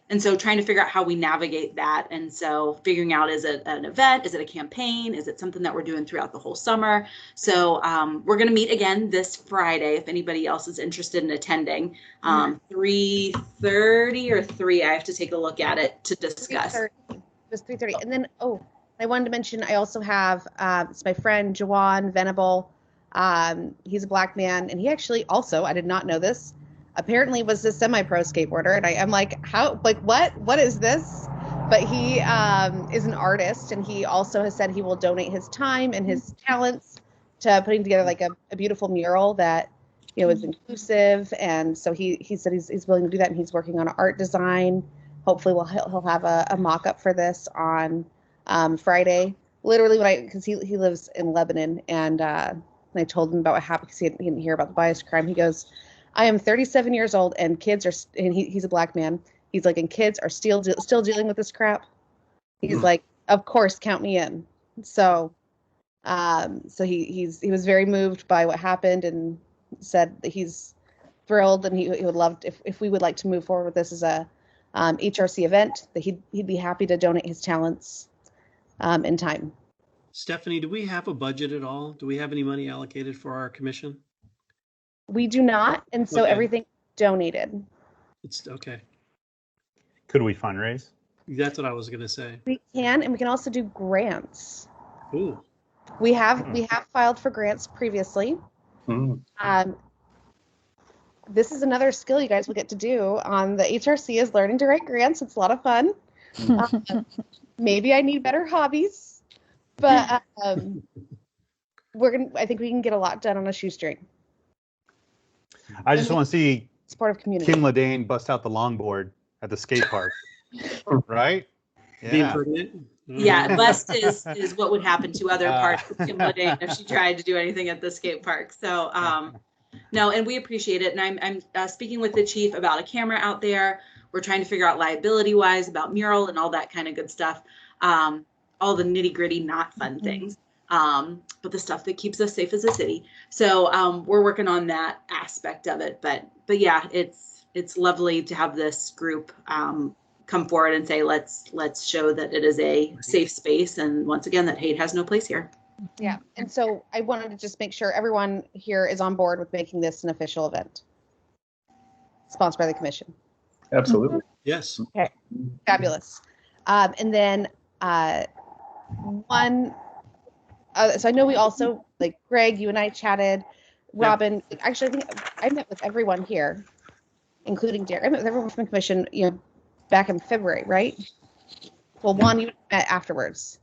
S1: And so trying to figure out how we navigate that. And so figuring out, is it an event? Is it a campaign? Is it something that we're doing throughout the whole summer? So we're going to meet again this Friday if anybody else is interested in attending. 3:30 or 3, I have to take a look at it to discuss.
S2: 3:30. It was 3:30. And then, I wanted to mention, I also have, it's my friend, Jawan Venable. He's a Black man, and he actually also, I did not know this, apparently was a semi-pro skateboarder. And I'm like, how, like, what is this? But he is an artist, and he also has said he will donate his time and his talents to putting together like a beautiful mural that, is inclusive. And so he said he's willing to do that, and he's working on art design. Hopefully he'll have a mock-up for this on Friday. Literally, because he lives in Lebanon, and I told him about what happened because he didn't hear about the bias crime. He goes, I am 37 years old, and kids are, and he's a Black man. He's like, and kids are still dealing with this crap. He's like, of course, count me in. So, he was very moved by what happened, and said that he's thrilled, and he would love if we would like to move forward with this as a HRC event, that he'd be happy to donate his talents and time.
S10: Stephanie, do we have a budget at all? Do we have any money allocated for our commission?
S2: We do not, and so everything donated.
S10: It's okay.
S3: Could we fundraise?
S10: That's what I was going to say.
S2: We can, and we can also do grants.
S10: Ooh.
S2: We have filed for grants previously. This is another skill you guys will get to do on the HRC, is learning to write grants. It's a lot of fun. Maybe I need better hobbies, but I think we can get a lot done on a shoestring.
S3: I just want to see
S2: supportive community.
S3: Kim Ladane bust out the longboard at the skate park, right? Yeah.
S1: Yeah, bust is what would happen to other parts of Kim Ladane if she tried to do anything at the skate park. So no, and we appreciate it. And I'm speaking with the chief about a camera out there. We're trying to figure out liability wise about mural and all that kind of good stuff. All the nitty gritty, not fun things. But the stuff that keeps us safe as a city. So we're working on that aspect of it. But yeah, it's lovely to have this group come forward and say, let's show that it is a safe space. And once again, that hate has no place here.
S2: Yeah. And so I wanted to just make sure everyone here is on board with making this an official event sponsored by the commission.
S8: Absolutely.
S10: Yes.
S2: Okay. Fabulous. And then so I know we also, like Greg, you and I chatted, Robin, actually, I think I met with everyone here, including Derek. I met with everyone from the commission, back in February, right? Well, Juan, you met afterwards.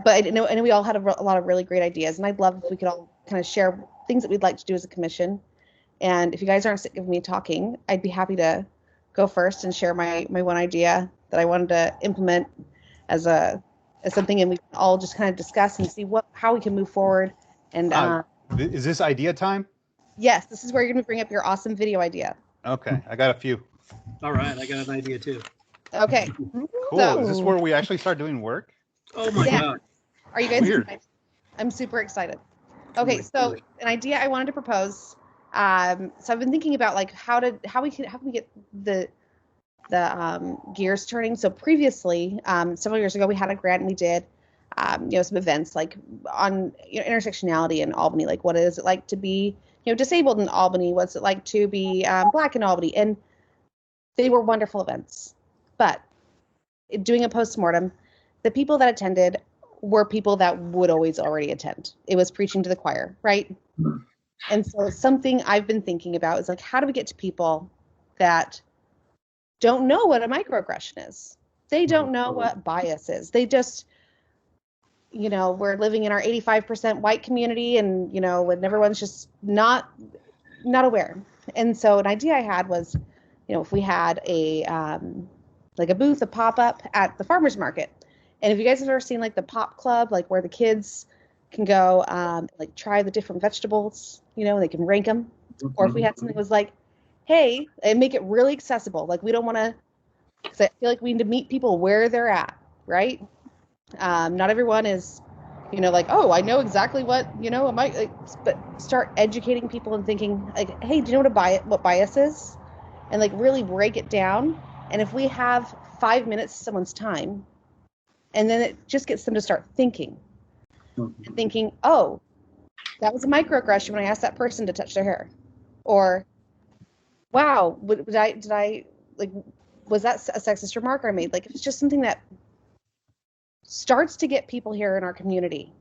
S2: But I know we all had a lot of really great ideas, and I'd love if we could all kind of share things that we'd like to do as a commission. And if you guys aren't sick of me talking, I'd be happy to go first and share my one idea that I wanted to implement as something, and we can all just kind of discuss and see how we can move forward. And
S3: is this idea time?
S2: Yes, this is where you're going to bring up your awesome video idea.
S3: Okay, I got a few.
S10: All right, I got an idea too.
S2: Okay.
S3: Cool.
S2: So,
S3: is this where we actually start doing work?
S10: Oh my God.
S2: Are you guys
S3: excited?
S2: I'm super excited. Okay, so an idea I wanted to propose. So I've been thinking about like how we get the gears turning. So previously, several years ago, we had a grant and we did some events like on intersectionality in Albany. Like, what is it like to be disabled in Albany? What's it like to be Black in Albany? And They were wonderful events, but doing a postmortem, the people that attended were people that would always already attend. It was preaching to the choir, right? And so something I've been thinking about is like, how do we get to people that don't know what a microaggression is? They don't know what bias is. They just, we're living in our 85% white community, and when everyone's just not aware. And so an idea I had was, if we had a like a booth, a pop-up at the farmers market. And if you guys have ever seen like the pop club, like where the kids can go like try the different vegetables, and they can rank them. Or if we had something that was like, hey, and make it really accessible. Like we don't want to, because I feel like we need to meet people where they're at, right? Not everyone is, like, oh, I know exactly what, but start educating people and thinking like, hey, do you know what bias is? And like really break it down. And if we have 5 minutes of someone's time, and then it just gets them to start thinking, oh, that was a microaggression when I asked that person to touch their hair, or wow, did I like, was that a sexist remark I made? Like, if it's just something that starts to get people here in our community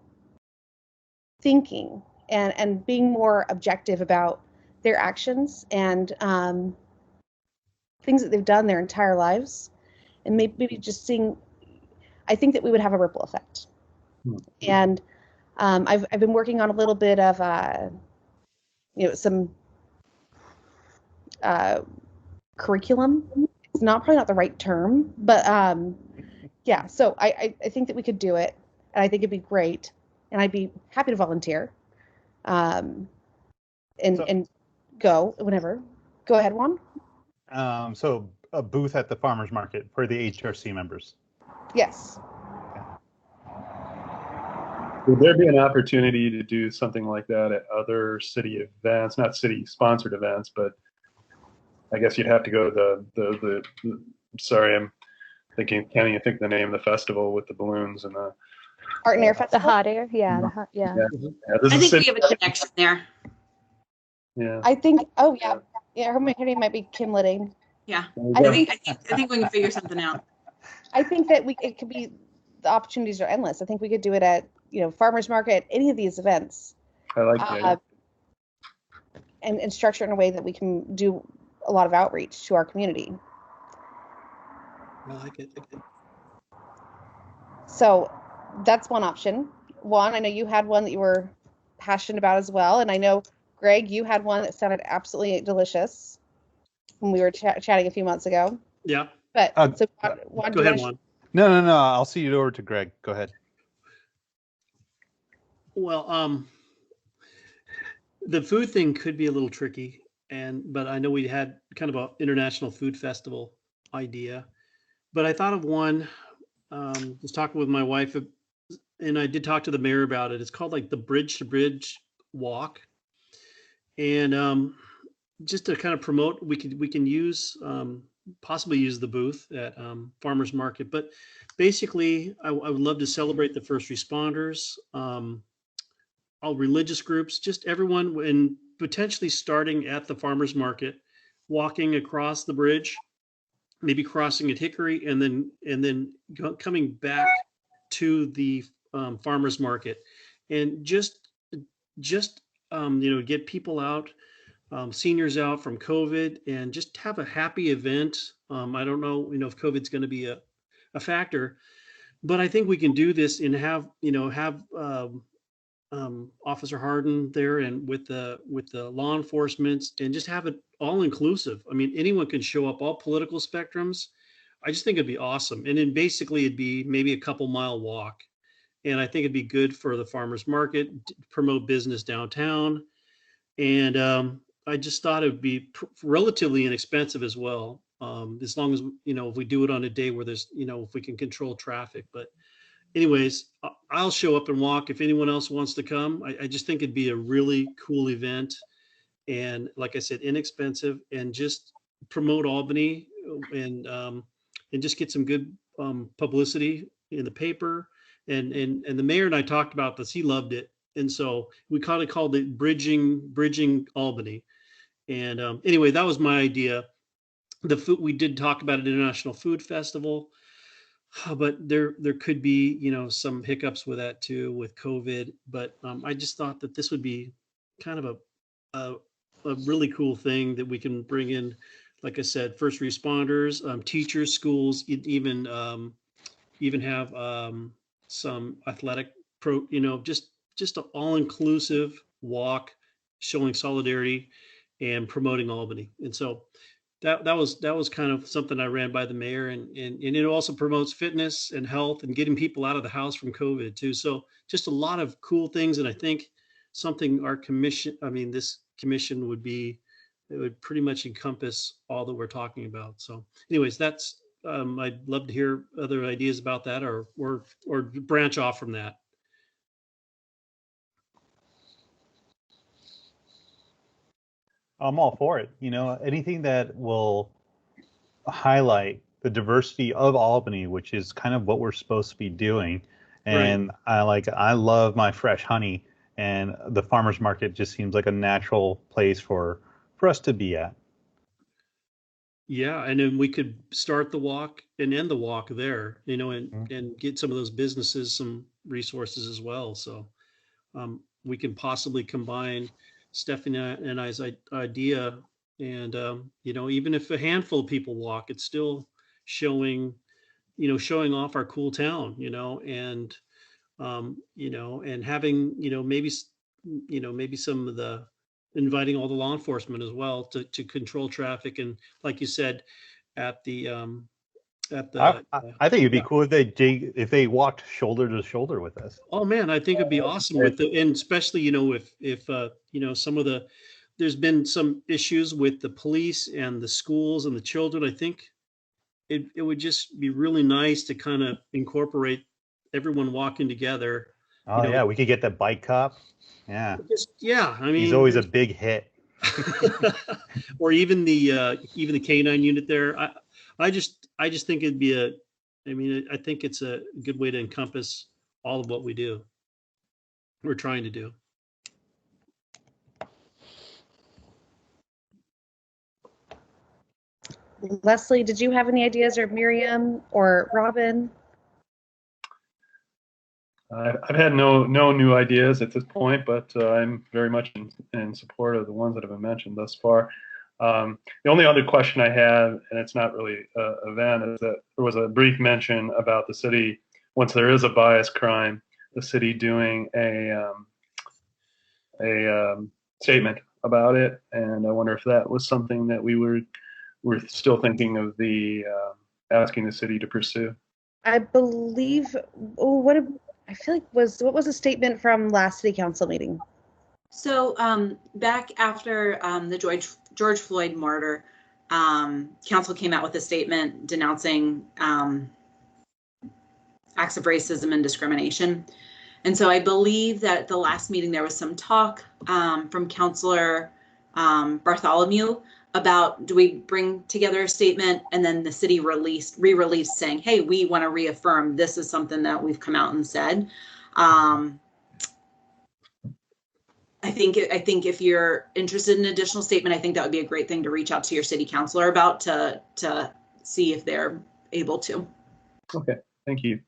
S2: thinking and being more objective about their actions and things that they've done their entire lives, and maybe just seeing, I think that we would have a ripple effect. And I've been working on a little bit of some curriculum. It's probably not the right term, but yeah. So I think that we could do it, and I think it'd be great, and I'd be happy to volunteer, and go whenever. Go ahead, Juan.
S3: So a booth at the farmers market for the HRC members.
S2: Yes.
S8: Would there be an opportunity to do something like that at other city events, not city-sponsored events, but I guess you'd have to go to the sorry, I'm thinking, can't even think of the name of the festival with the balloons and the
S2: Art and Air
S4: The
S2: Festival.
S4: hot air, yeah,
S8: yeah.
S1: I think we have a connection there.
S8: Yeah.
S2: I think. Oh yeah, yeah. Her name might be Kim Lidding.
S1: Yeah,
S2: I
S1: think we can figure something out.
S2: I think that it could be, the opportunities are endless. I think we could do it at farmers market, any of these events.
S8: I like that.
S2: And structure it in a way that we can do a lot of outreach to our community.
S10: I like it.
S2: So that's one option. Juan, I know you had one that you were passionate about as well, and I know Greg, you had one that sounded absolutely delicious when we were chatting a few months ago.
S10: Yeah.
S2: But so Juan,
S10: Go ahead, Juan.
S3: No. I'll see you over to Greg. Go ahead.
S10: Well, the food thing could be a little tricky, but I know we had kind of an international food festival idea. But I thought of one. Was talking with my wife, and I did talk to the mayor about it. It's called like the Bridge to Bridge Walk, and just to kind of promote, we can use possibly use the booth at farmers market. But basically, I would love to celebrate the first responders. All religious groups, just everyone, and potentially starting at the farmers market, walking across the bridge, maybe crossing at Hickory, and then coming back to the farmers market, and just get people out, seniors out from COVID, and just have a happy event. I don't know if COVID's going to be a factor, but I think we can do this and have Officer Harden there, and with the law enforcement, and just have it all inclusive. I mean, anyone can show up, all political spectrums. I just think it'd be awesome. And then basically it'd be maybe a couple mile walk. And I think it'd be good for the farmers market, to promote business downtown. And I just thought it'd be relatively inexpensive as well. As long as, if we do it on a day where there's, if we can control traffic. But anyways, I'll show up and walk if anyone else wants to come. I just think it'd be a really cool event. And like I said, inexpensive, and just promote Albany, and just get some good publicity in the paper. And the mayor and I talked about this. He loved it. And so we kind of called it bridging Albany. And anyway, that was my idea. The food, we did talk about an International Food Festival, but there could be, some hiccups with that too, with COVID. But I just thought that this would be kind of a a really cool thing that we can bring in, like I said, first responders, teachers, schools, even have some athletic just an all-inclusive walk showing solidarity and promoting Albany. And so that was kind of something I ran by the mayor, and it also promotes fitness and health and getting people out of the house from COVID too. So just a lot of cool things, and I think something this commission it would pretty much encompass all that we're talking about. So anyways, I'd love to hear other ideas about that, or branch off from that.
S3: I'm all for it. Anything that will highlight the diversity of Albany, which is kind of what we're supposed to be doing. And right. I love my fresh honey, and the farmers market just seems like a natural place for us to be at.
S10: Yeah, and then we could start the walk and end the walk there, and get some of those businesses some resources as well. So we can possibly combine Stephanie and I's idea, and even if a handful of people walk, it's still showing off our cool town, and having maybe some of the inviting all the law enforcement as well to control traffic, and like you said, at the
S3: I think it'd be cool if they walked shoulder to shoulder with us.
S10: Oh man, I think it'd be awesome and especially if some of there's been some issues with the police and the schools and the children. I think it would just be really nice to kind of incorporate everyone walking together.
S3: Oh yeah, we could get the bike cop. Yeah.
S10: I mean,
S3: he's always a big hit.
S10: Or even the K9 unit there. I just think it'd be I think it's a good way to encompass all of what we're trying to do.
S2: Leslie, did you have any ideas, or Miriam or Robin?
S8: I've had no new ideas at this point, but I'm very much in support of the ones that have been mentioned thus far. The only other question I have, and it's not really an event, is that there was a brief mention about the city, once there is a bias crime, the city doing a statement about it, and I wonder if that was something that we're still thinking of asking the city to pursue.
S2: I believe. I feel like what was a statement from last city council meeting?
S1: So back after the George Floyd murder, council came out with a statement denouncing acts of racism and discrimination. And so I believe that at the last meeting there was some talk from Councilor Bartholomew about, do we bring together a statement, and then the city re-released saying, hey, we want to reaffirm this is something that we've come out and said. I think if you're interested in an additional statement, I think that would be a great thing to reach out to your city councilor about to see if they're able to.
S8: Okay, thank you.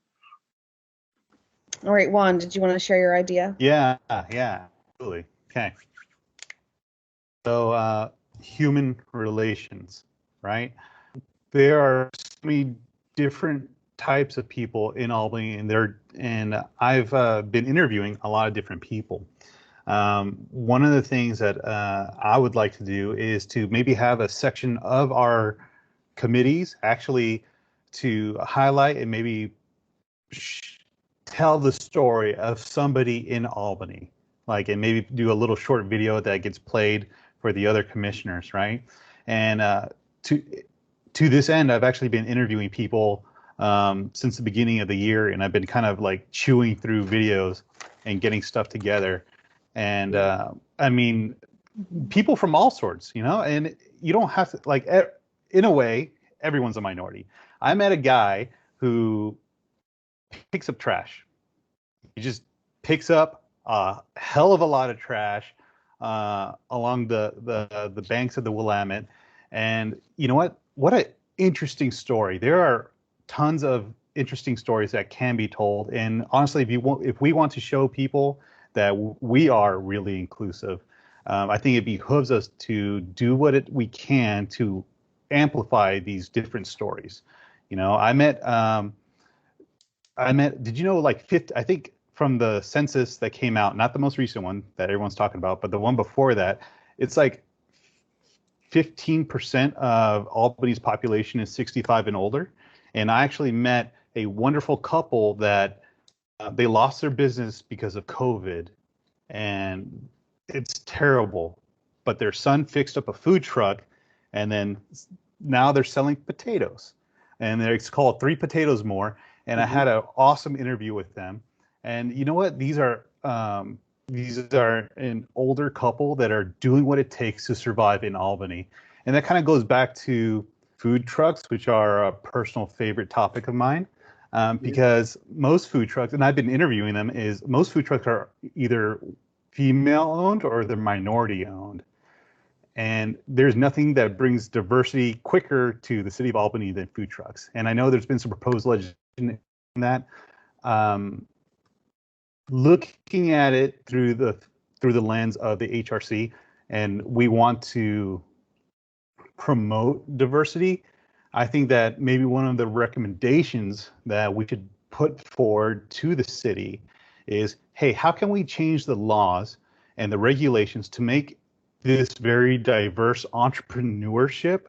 S2: All right, Juan, did you want to share your idea?
S3: Yeah, absolutely. Okay. So human relations, right? There are so many different types of people in Albany, and I've been interviewing a lot of different people. One of the things that I would like to do is to maybe have a section of our committees actually to highlight and maybe tell the story of somebody in Albany, and maybe do a little short video that gets played for the other commissioners, right? And to this end, I've actually been interviewing people since the beginning of the year, and I've been kind of chewing through videos and getting stuff together. And I mean, people from all sorts, and you don't have to, in a way, everyone's a minority. I met a guy who picks up trash. He just picks up a hell of a lot of trash along the banks of the Willamette. And you know what? what an interesting story. There are tons of interesting stories that can be told. And honestly, if we want to show people that we are really inclusive, I think it behooves us to do what we can to amplify these different stories. You know, did you know, like, I think from the census that came out, not the most recent one that everyone's talking about, but the one before that, it's like 15% of Albany's population is 65 and older. And I actually met a wonderful couple that they lost their business because of COVID, and it's terrible. But their son fixed up a food truck, and then now they're selling potatoes, and it's called Three Potatoes More. And I had an awesome interview with them. And you know what? These are an older couple that are doing what it takes to survive in Albany. And that kind of goes back to food trucks, which are a personal favorite topic of mine. Because most food trucks, and I've been interviewing them, is most food trucks are either female owned or they're minority owned. And there's nothing that brings diversity quicker to the city of Albany than food trucks. And I know there's been some proposed legislation in that. Looking at it through the lens of the HRC, and we want to promote diversity, I think that maybe one of the recommendations that we should put forward to the city is, hey, how can we change the laws and the regulations to make this very diverse entrepreneurship?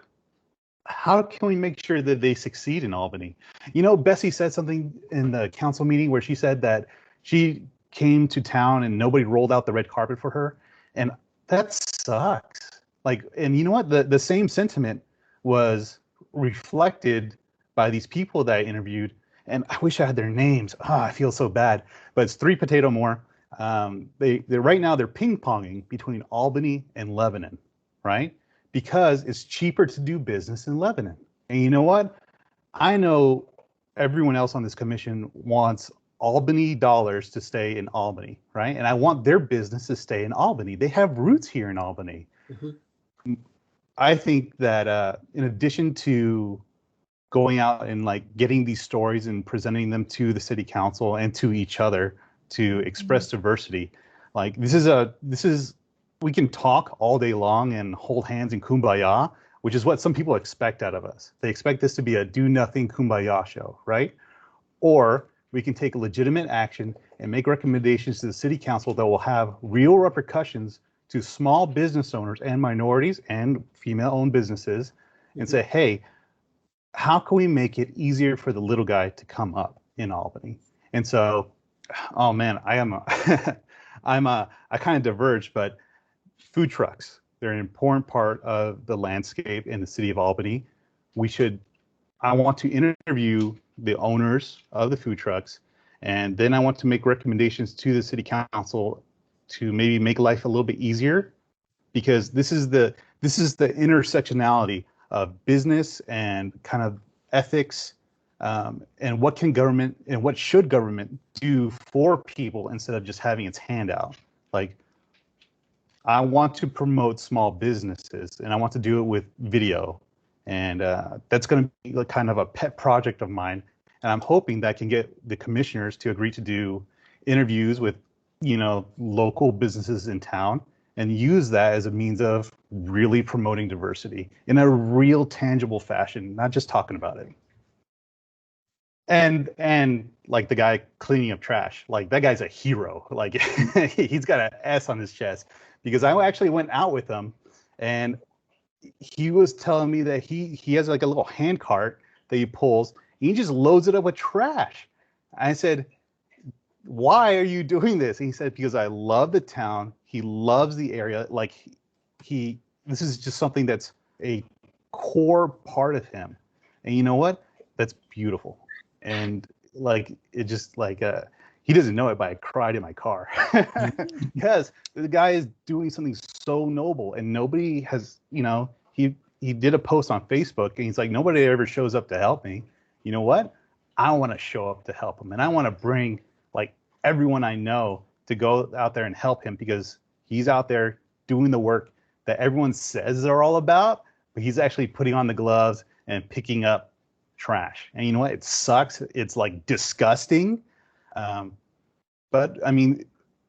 S3: How can we make sure that they succeed in Albany? You know, Bessie said something in the council meeting where she said that she came to town and nobody rolled out the red carpet for her. And that sucks. Like, and you know what? The same sentiment was reflected by these people that I interviewed. And I wish I had their names. I feel so bad. But it's Three Potato More. They right now they're ping-ponging between Albany and Lebanon, right? Because it's cheaper to do business in Lebanon. And you know what? I know everyone else on this commission wants Albany dollars to stay in Albany, right? And I want their business to stay in Albany. They have roots here in Albany. Mm-hmm. I think that in addition to going out and like getting these stories and presenting them to the city council and to each other to express diversity, like this is we can talk all day long and hold hands in kumbaya, which is what some people expect out of us. They expect this to be a do nothing kumbaya show, right? Or we can take legitimate action and make recommendations to the city council that will have real repercussions to small business owners and minorities and female-owned businesses and say, hey, how can we make it easier for the little guy to come up in Albany? And so, oh man, I kind of diverged, but food trucks, they're an important part of the landscape in the city of Albany. I want to interview the owners of the food trucks, and then I want to make recommendations to the city council to maybe make life a little bit easier, because this is the intersectionality of business and kind of ethics, and what should government do for people instead of just having its hand out. Like, I want to promote small businesses, and I want to do it with video. And that's going to be like kind of a pet project of mine. And I'm hoping that I can get the commissioners to agree to do interviews with, local businesses in town and use that as a means of really promoting diversity in a real tangible fashion, not just talking about it. And like the guy cleaning up trash, like that guy's a hero. Like he's got an S on his chest, because I actually went out with him and he was telling me that he has like a little hand cart that he pulls. And he just loads it up with trash. I said, why are you doing this? And he said, because I love the town. He loves the area. Like this is just something that's a core part of him. And you know what? That's beautiful. And like, it just like, he doesn't know it, but I cried in my car because the guy is doing something so noble, and nobody has, he did a post on Facebook and he's like, nobody ever shows up to help me. You know what? I want to show up to help him, and I want to bring like everyone I know to go out there and help him, because he's out there doing the work that everyone says they're all about, but he's actually putting on the gloves and picking up trash. And you know what? It sucks. It's like disgusting. But I mean,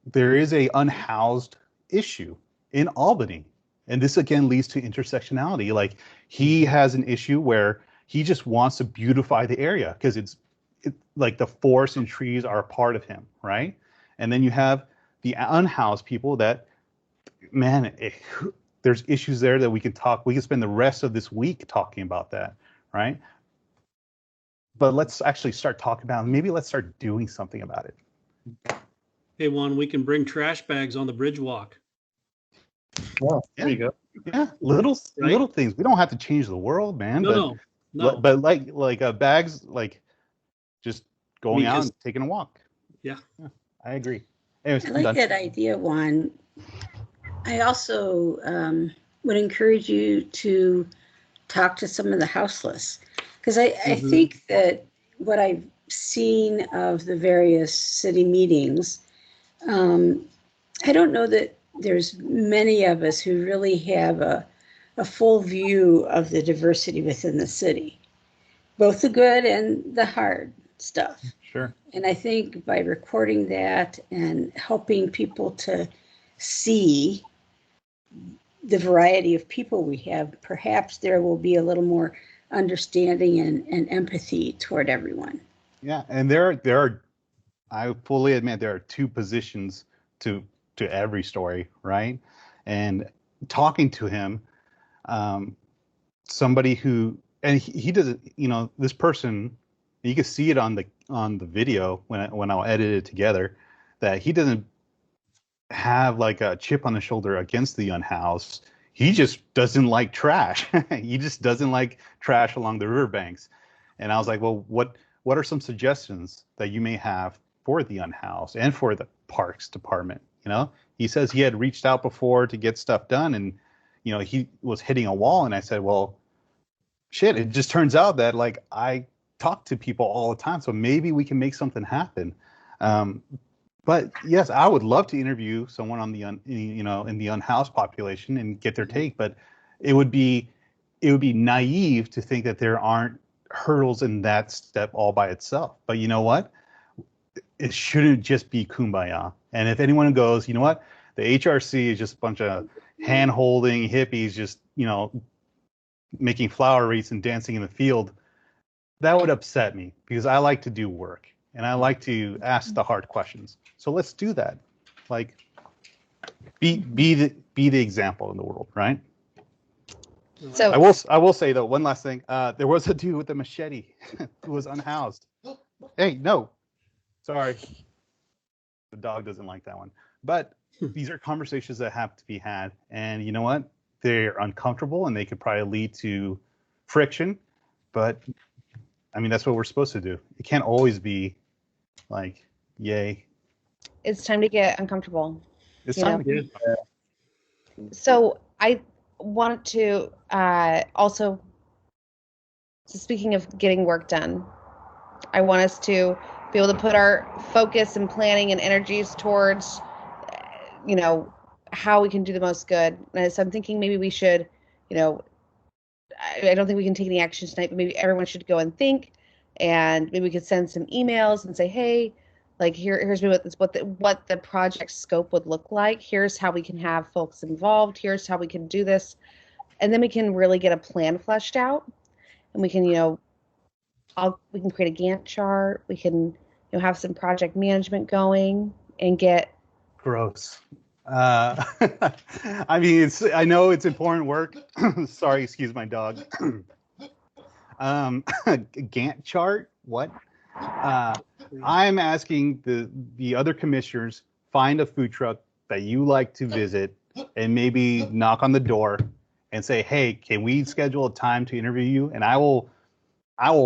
S3: there is a unhoused issue in Albany. And this again leads to intersectionality. Like he has an issue where he just wants to beautify the area because it's like the forest and trees are a part of him, right? And then you have the unhoused people that, man, there's issues there that we can spend the rest of this week talking about that, right? But let's actually start talking about, maybe let's start doing something about it.
S10: Hey, Juan, we can bring trash bags on the bridge walk.
S8: Well, there you go.
S3: Yeah, little things. We don't have to change the world, man.
S10: No.
S3: But like bags, like just going out and taking a walk.
S10: Yeah,
S3: I agree. Anyways,
S6: I like that idea, Juan. I also would encourage you to talk to some of the houseless, because I think that what I've seen of the various city meetings, I don't know that there's many of us who really have a full view of the diversity within the city, both the good and the hard stuff.
S3: Sure.
S6: And I think by recording that and helping people to see the variety of people we have, perhaps there will be a little more understanding and empathy toward everyone.
S3: Yeah, and there are, I fully admit there are two positions to every story, right? And talking to him, somebody who, and he doesn't, this person, you can see it on the video when I'll edit it together, that he doesn't have like a chip on the shoulder against the unhoused. He just doesn't like trash. He just doesn't like trash along the riverbanks. And I was like, well, what are some suggestions that you may have for the unhoused and for the parks department? He says he had reached out before to get stuff done, and he was hitting a wall. And I said, well, shit, it just turns out that like I talk to people all the time, so maybe we can make something happen. But yes, I would love to interview someone on the in the unhoused population and get their take. But it would be naive to think that there aren't hurdles in that step all by itself. But you know what? It shouldn't just be kumbaya. And if anyone goes, you know what, the HRC is just a bunch of hand-holding hippies, just making flower wreaths and dancing in the field, that would upset me, because I like to do work and I like to ask the hard questions. So let's do that. Like, be the example in the world, right?
S2: So
S3: I will say though, one last thing. There was a dude with a machete who was unhoused. Hey, no, sorry, the dog doesn't like that one. But these are conversations that have to be had, and you know what? They're uncomfortable and they could probably lead to friction. But I mean, that's what we're supposed to do. It can't always be like, yay.
S2: it's time to get uncomfortable.
S3: It's time to get.
S2: So I want to also, so speaking of getting work done, I want us to be able to put our focus and planning and energies towards, how we can do the most good. And so I'm thinking maybe we should, I don't think we can take any action tonight, but maybe everyone should go and think, and maybe we could send some emails and say, hey, like here's what the project scope would look like. Here's how we can have folks involved. Here's how we can do this, and then we can really get a plan fleshed out, and we can we can create a Gantt chart. We can have some project management going and get.
S3: Gross. I mean, I know it's important work. Sorry, excuse my dog. Gantt chart? What? I'm asking the other commissioners, find a food truck that you like to visit and maybe knock on the door and say, hey, can we schedule a time to interview you? And I will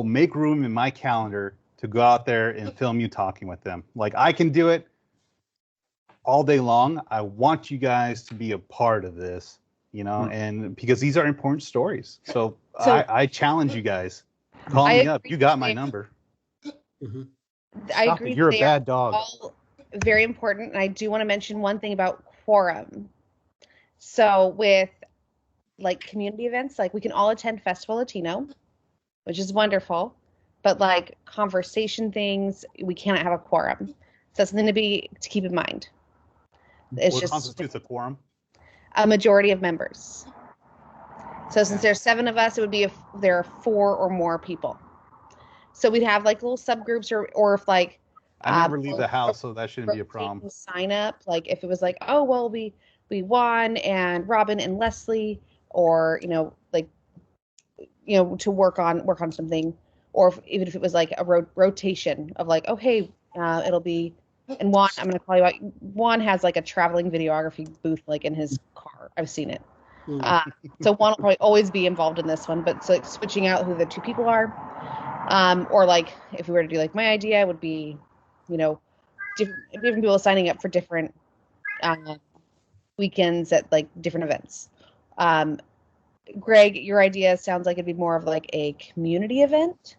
S3: make room in my calendar to go out there and film you talking with them. Like, I can do it all day long. I want you guys to be a part of this, and because these are important stories. So I challenge you guys. Call me up. You got my number.
S10: Mm-hmm.
S2: I agree.
S3: You're a bad dog.
S2: All very important. And I do want to mention one thing about quorum. So with like community events, like we can all attend Festival Latino. which is wonderful. But like conversation things, we cannot have a quorum. So that's something to keep in mind. It's
S3: What
S2: just
S3: constitutes a quorum?
S2: a majority of members. So since there's 7 of us, it would be if there are 4 or more people. So we'd have like little subgroups, or if like
S3: I never leave the house, so that shouldn't be a problem.
S2: Sign up, like if it was like, oh well, we Juan and Robin and Leslie, or like to work on something, or even if it was like a rotation of like, oh hey, it'll be. And Juan, I'm going to call you out. Juan has like a traveling videography booth like in his car. I've seen it. So Juan will probably always be involved in this one, but it's like switching out who the 2 people are. Or like if we were to do like my idea, it would be, different people signing up for different weekends at like different events. Greg, your idea sounds like it'd be more of like a community event.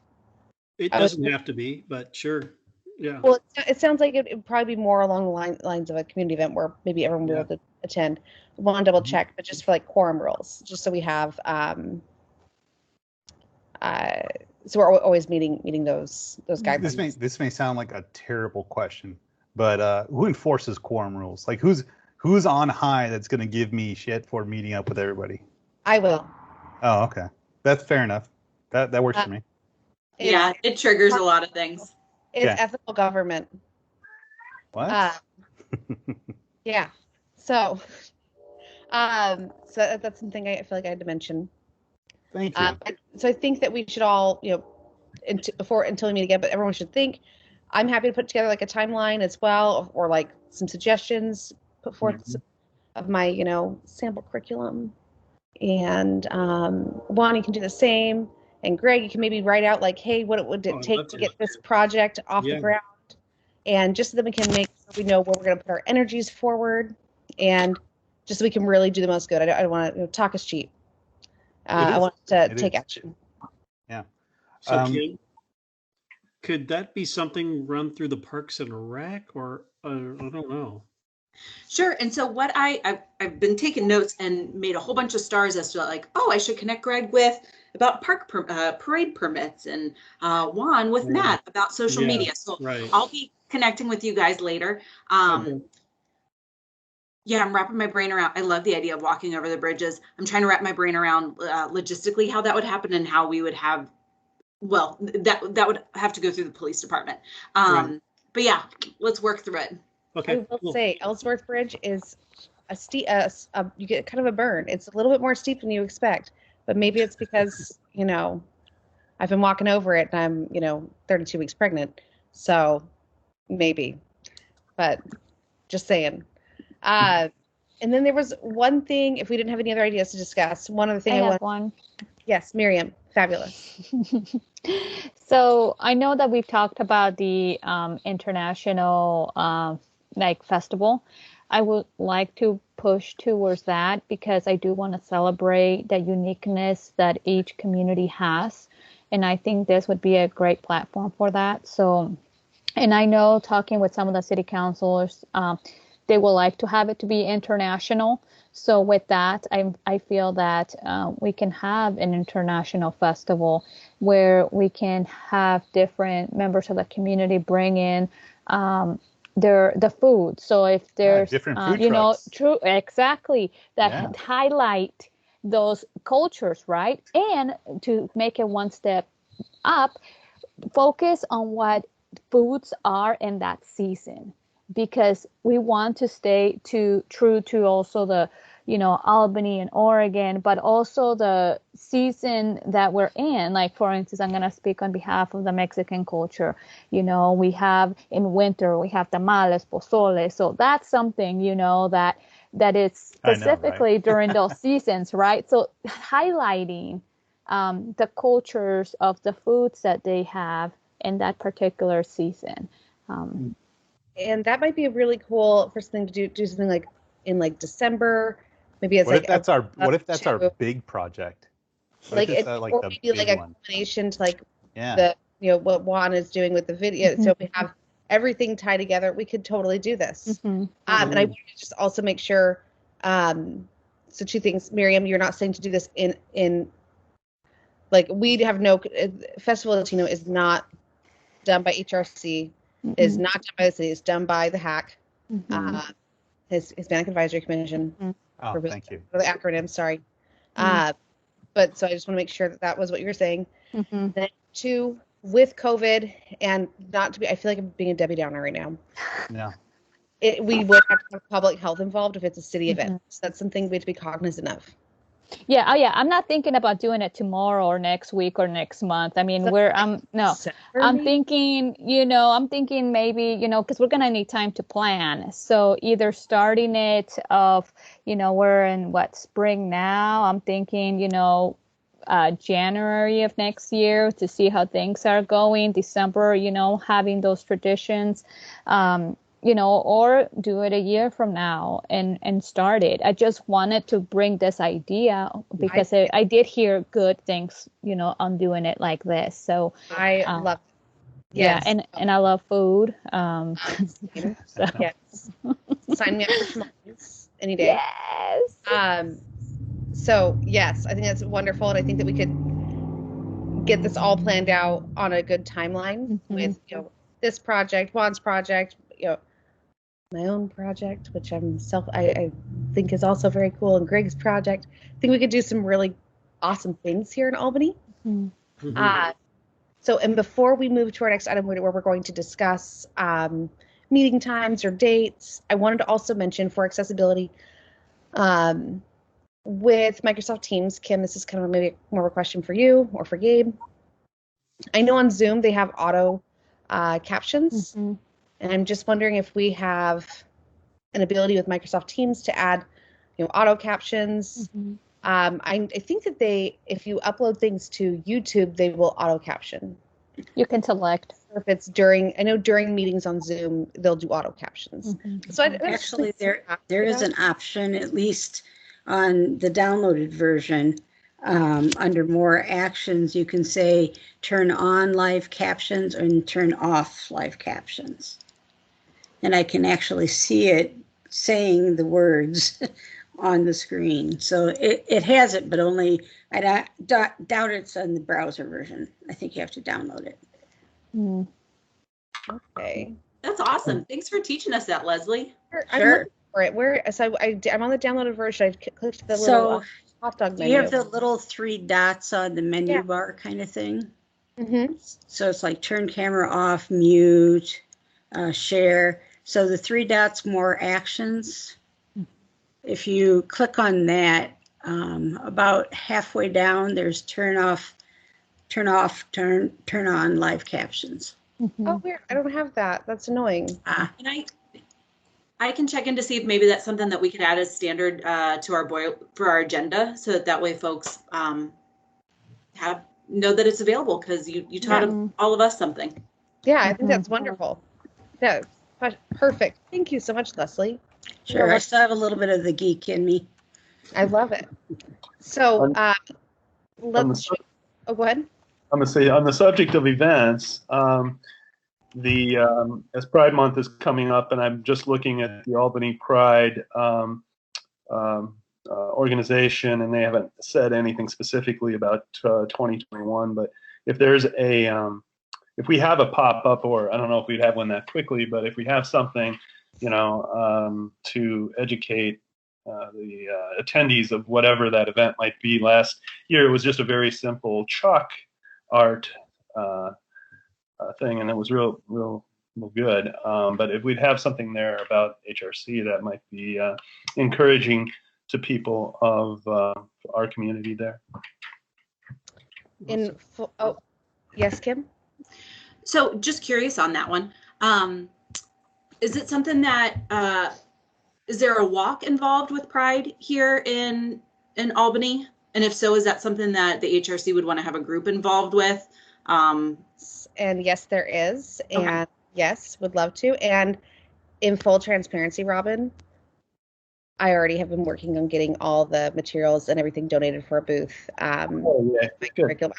S10: It doesn't have to be, but sure. Yeah.
S2: Well, it sounds like it would probably be more along the lines of a community event where maybe everyone will be able to attend. Want to double check, but just for like quorum rules, just so we have, so we're always meeting those guidelines.
S3: This may sound like a terrible question, but who enforces quorum rules? Like who's on high that's going to give me shit for meeting up with everybody?
S2: I will.
S3: Oh, okay, that's fair enough. That works for me.
S1: Yeah, it triggers a lot of things.
S2: It's ethical government.
S3: What?
S2: Yeah. So, so that's something I feel like I had to mention.
S3: Thank you.
S2: So I think that we should all, until we meet again, but everyone should think. I'm happy to put together like a timeline as well, or like some suggestions put forth of my, sample curriculum. And Juan, you can do the same. And Greg, you can maybe write out like, hey, what it would take to get this project off the ground. And just so that we can make sure we know where we're going to put our energies forward, and just so we can really do the most good. I don't want to talk is cheap. I want to take action.
S3: Yeah.
S10: So could that be something run through the Parks and Rec, or I don't know?
S1: Sure. And so what I've been taking notes and made a whole bunch of stars as to like, oh, I should connect Greg with about parade permits, and Juan with Matt about social media. So I'll be connecting with you guys later. Yeah, I'm wrapping my brain around. I love the idea of walking over the bridges. I'm trying to wrap my brain around logistically how that would happen and how we would have. Well, that would have to go through the police department. But yeah, let's work through it.
S2: Okay. I will say Ellsworth Bridge is a steep. You get kind of a burn. It's a little bit more steep than you expect, but maybe it's because I've been walking over it and I'm 32 weeks pregnant, so maybe. But just saying. And then there was one thing. If we didn't have any other ideas to discuss, one other thing
S4: I have one.
S2: Yes, Miriam, fabulous.
S4: So I know that we've talked about the international festival. I would like to push towards that because I do want to celebrate the uniqueness that each community has. And I think this would be a great platform for that. So, and I know talking with some of the city councilors, they would like to have it to be international. So with that, I feel that we can have an international festival where we can have different members of the community bring in the food. So if there's
S3: different food trucks.
S4: Exactly, that highlight those cultures, right? And to make it one step up, focus on what foods are in that season, because we want to stay true to also the Albany and Oregon, but also the season that we're in. Like, for instance, I'm going to speak on behalf of the Mexican culture. We have in winter, we have tamales, pozole. So that's something, that is specifically during those seasons, right? So highlighting the cultures of the foods that they have in that particular season.
S2: And that might be a really cool first thing to do something like in like December. Maybe it's
S3: what if that's our big project?
S2: Like maybe like a combination to like what Juan is doing with the video. So we have everything tied together. We could totally do this. And I want to just also make sure. So 2 things, Miriam, you're not saying to do this in like we have no Festival Latino is not done by HRC, is not done by the city, it's done by the HAC, his Hispanic Advisory Commission.
S3: Oh, thank you.
S2: For the acronym, sorry. But so I just want to make sure that that was what you were saying. Then two, with COVID, and not to be, I feel like I'm being a Debbie Downer right now.
S3: Yeah.
S2: We would have to have public health involved if it's a city event. So that's something we have to be cognizant of.
S4: Yeah. Oh, yeah. I'm not thinking about doing it tomorrow or next week or next month. I mean, I'm thinking, maybe, because we're going to need time to plan. So either starting it we're in spring now. I'm thinking, January of next year to see how things are going. December, having those traditions. Or do it a year from now and start it. I just wanted to bring this idea because I did hear good things, on doing it like this. So
S2: I love it. Yes.
S4: Yeah, and I love food.
S2: So. Yes. Sign me up for tamales any day.
S4: Yes.
S2: So yes, I think that's wonderful, and I think that we could get this all planned out on a good timeline with this project, Juan's project, my own project, which I think is also very cool, and Greg's project. I think we could do some really awesome things here in Albany. So, and before we move to our next item where we're going to discuss meeting times or dates, I wanted to also mention for accessibility with Microsoft Teams, Kim, this is kind of maybe more of a question for you or for Gabe. I know on Zoom they have auto captions. And I'm just wondering if we have an ability with Microsoft Teams to add, auto captions. I think that if you upload things to YouTube, they will auto caption.
S4: You can select.
S2: If it's during meetings on Zoom, they'll do auto captions. So
S6: actually, there is an option, at least on the downloaded version. Under more actions, you can say turn on live captions and turn off live captions. And I can actually see it saying the words on the screen. So it has it, but only, I doubt it's on the browser version. I think you have to download it.
S2: Okay.
S1: That's awesome. Thanks for teaching us that, Leslie.
S2: Sure. For it. I'm on the downloaded version. I clicked the little hot dog menu.
S6: You have the little 3 dots on the menu bar kind of thing. So it's like turn camera off, mute, share. So the 3 dots, more actions. If you click on that, about halfway down, there's turn on live captions.
S2: Oh, weird. I don't have that. That's annoying.
S1: And I can check in to see if maybe that's something that we could add as standard to for our agenda, so that way folks know that it's available, because you taught all of us something.
S2: Yeah, I think that's wonderful. Yeah, perfect. Thank you so much, Leslie.
S6: Sure, I still have a little bit of the geek in me.
S2: I love it. So let's go ahead.
S8: I'm gonna say, on the subject of events, as Pride Month is coming up, and I'm just looking at the Albany Pride organization, and they haven't said anything specifically about 2021. But if there's if we have a pop-up, or I don't know if we'd have one that quickly, but if we have something, to educate the attendees of whatever that event might be. Last year, it was just a very simple chalk art thing, and it was real good. But if we'd have something there about HRC, that might be encouraging to people of our community there.
S2: Yes, Kim?
S1: So just curious on that one. Is it something that, is there a walk involved with Pride here in Albany? And if so, is that something that the HRC would want to have a group involved with?
S2: And yes, there is.
S1: Okay.
S2: And yes, would love to. And in full transparency, Robin, I already have been working on getting all the materials and everything donated for a booth. Curriculum.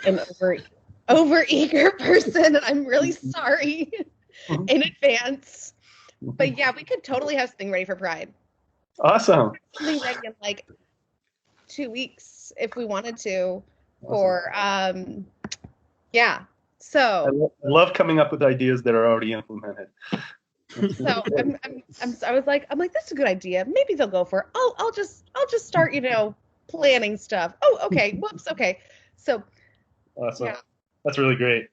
S2: I'm over eager person, and I'm really sorry in advance. But yeah, we could totally have something ready for Pride.
S8: Awesome.
S2: Something ready in like 2 weeks if we wanted to. for yeah. So
S8: I love coming up with ideas that are already implemented.
S2: so I was like, that's a good idea. Maybe they'll go for it. I'll just start, planning stuff. Oh, okay. Whoops. Okay. So
S8: Awesome.
S2: yeah,
S8: That's really great.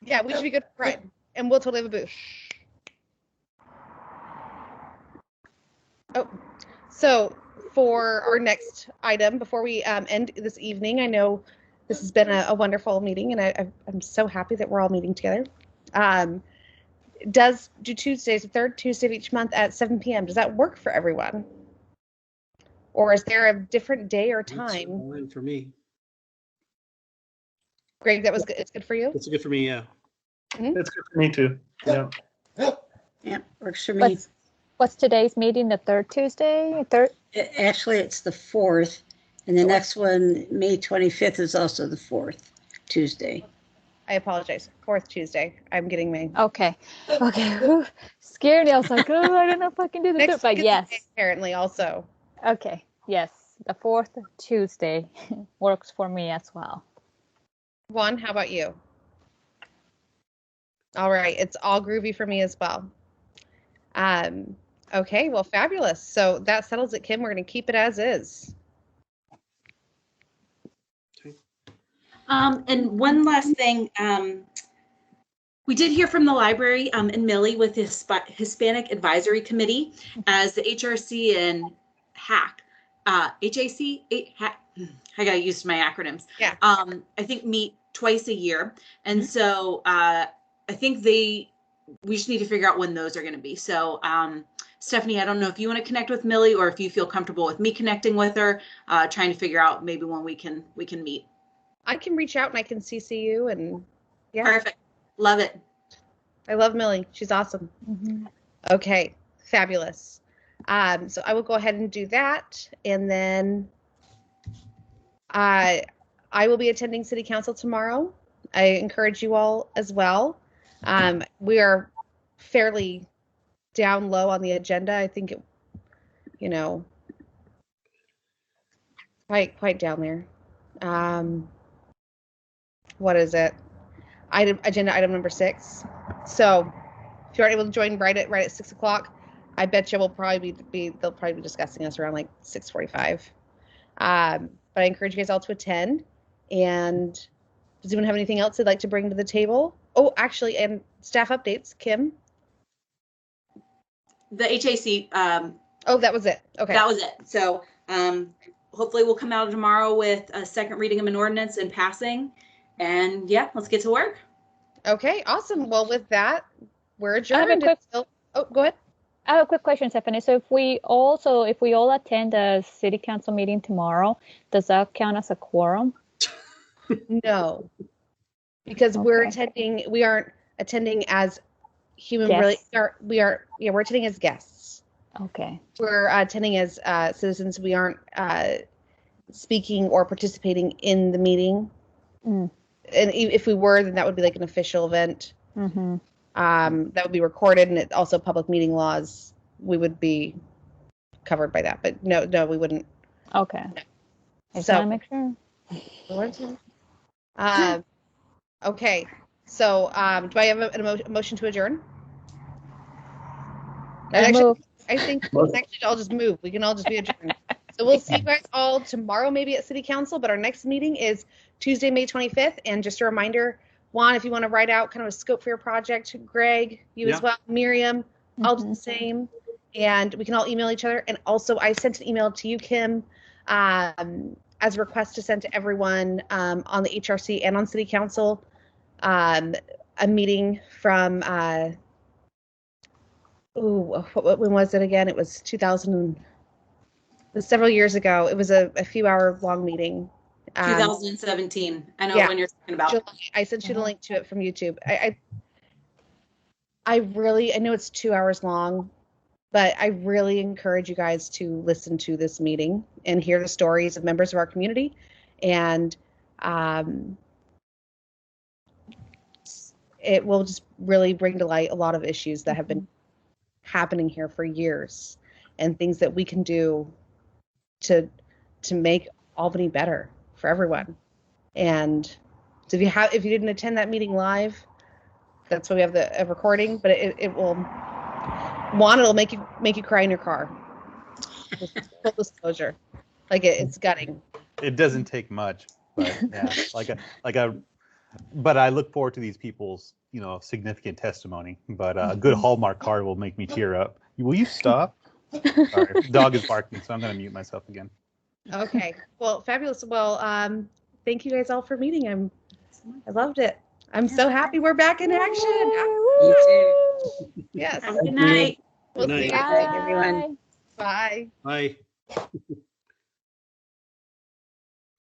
S2: yeah, we should be good for Pride, and we'll totally have a booth. Oh, so for our next item, before we end this evening, I know this has been a wonderful meeting, and I'm so happy that we're all meeting together. Do Tuesdays, the third Tuesday of each month at 7 p.m. Does that work for everyone? Or is there a different day or
S10: That's
S2: time?
S10: fine for me.
S2: Greg, that was good. It's good for you?
S10: That's good for me, yeah.
S8: It's good for me too. Yeah.
S6: Yeah, works for me.
S4: What's today's meeting? The third Tuesday?
S6: Actually, it's the 4th, and the next one, May 25th, is also the 4th Tuesday.
S2: I apologize. 4th Tuesday. I'm getting me.
S4: Okay. Whew. Scared me. I was like, oh, I don't know if I can do the third, but yes.
S2: Apparently also.
S4: Okay. Yes. The 4th Tuesday works for me as well.
S2: Juan, how about you? All right. It's all groovy for me as well. Okay. Well, fabulous. So that settles it, Kim. We're going to keep it as is.
S1: And one last thing, we did hear from the library and Millie with the Hispanic Advisory Committee as the HRC and HAC, I gotta use my acronyms.
S2: Yeah.
S1: I think meet twice a year, and so I think we just need to figure out when those are going to be. So Stephanie, I don't know if you want to connect with Millie or if you feel comfortable with me connecting with her, trying to figure out maybe when we can meet.
S2: I can reach out and I can CC you, and yeah.
S1: Perfect. Love it.
S2: I love Millie. She's awesome.
S4: Mm-hmm.
S2: Okay, fabulous. So I will go ahead and do that, and then I will be attending City Council tomorrow. I encourage you all as well. We are fairly down low on the agenda. I think quite down there. What is it? Agenda item number 6. So if you aren't able to join right at 6 o'clock, I bet you they'll probably be discussing us around like 6:45. But I encourage you guys all to attend. And does anyone have anything else they'd like to bring to the table? Oh, actually, and staff updates, Kim.
S1: The HAC.
S2: Oh, that was it. Okay.
S1: That was it. So hopefully we'll come out tomorrow with a second reading of an ordinance and passing. And yeah, let's get to work.
S2: Okay, awesome. Well, with that, we're adjourned. Go ahead.
S4: I have a quick question, Stephanie. So if we all attend a city council meeting tomorrow, does that count as a quorum?
S2: No, because we're aren't attending as human.
S4: Guests.
S2: We're attending as guests.
S4: Okay.
S2: We're attending as citizens. We aren't speaking or participating in the meeting.
S4: Mm.
S2: And if we were, then that would be like an official event.
S4: Mm-hmm.
S2: That would be recorded, and it also public meeting laws. We would be covered by that, but no, we wouldn't.
S4: Okay. Just
S2: So
S4: want to make sure.
S2: Okay. So do I have a motion to adjourn? I think I'll just move. We can all just be adjourned. So we'll see you guys all tomorrow, maybe at City Council, but our next meeting is Tuesday, May 25th. And just a reminder, Juan, if you want to write out kind of a scope for your project, Greg, you as well, Miriam, I'll do the same. And we can all email each other. And also, I sent an email to you, Kim, as a request to send to everyone on the HRC and on City Council a meeting from, when was it again? It was 2000. It was several years ago. It was a few hour long meeting.
S1: 2017. I know when you're talking about.
S2: July. I sent you the link to it from YouTube. I know it's 2 hours long, but I really encourage you guys to listen to this meeting and hear the stories of members of our community. And it will just really bring to light a lot of issues that have been happening here for years and things that we can do to make Albany better for everyone. And so if you didn't attend that meeting live, that's why we have a recording. But it will, one, it'll make you cry in your car. Just full disclosure, like it's gutting.
S3: It doesn't take much, but yeah, but I look forward to these people's, significant testimony. But a good Hallmark card will make me tear up. Will you stop? Sorry, dog is barking, so I'm going to mute myself again.
S2: Okay. Well, fabulous. Well, thank you guys all for meeting. I loved it. I'm so happy we're back in action.
S6: You too.
S2: Yes.
S1: Have a good night.
S2: We'll
S10: Good
S2: see you
S10: night.
S2: guys.
S6: Bye, everyone.
S2: Bye.
S10: Bye.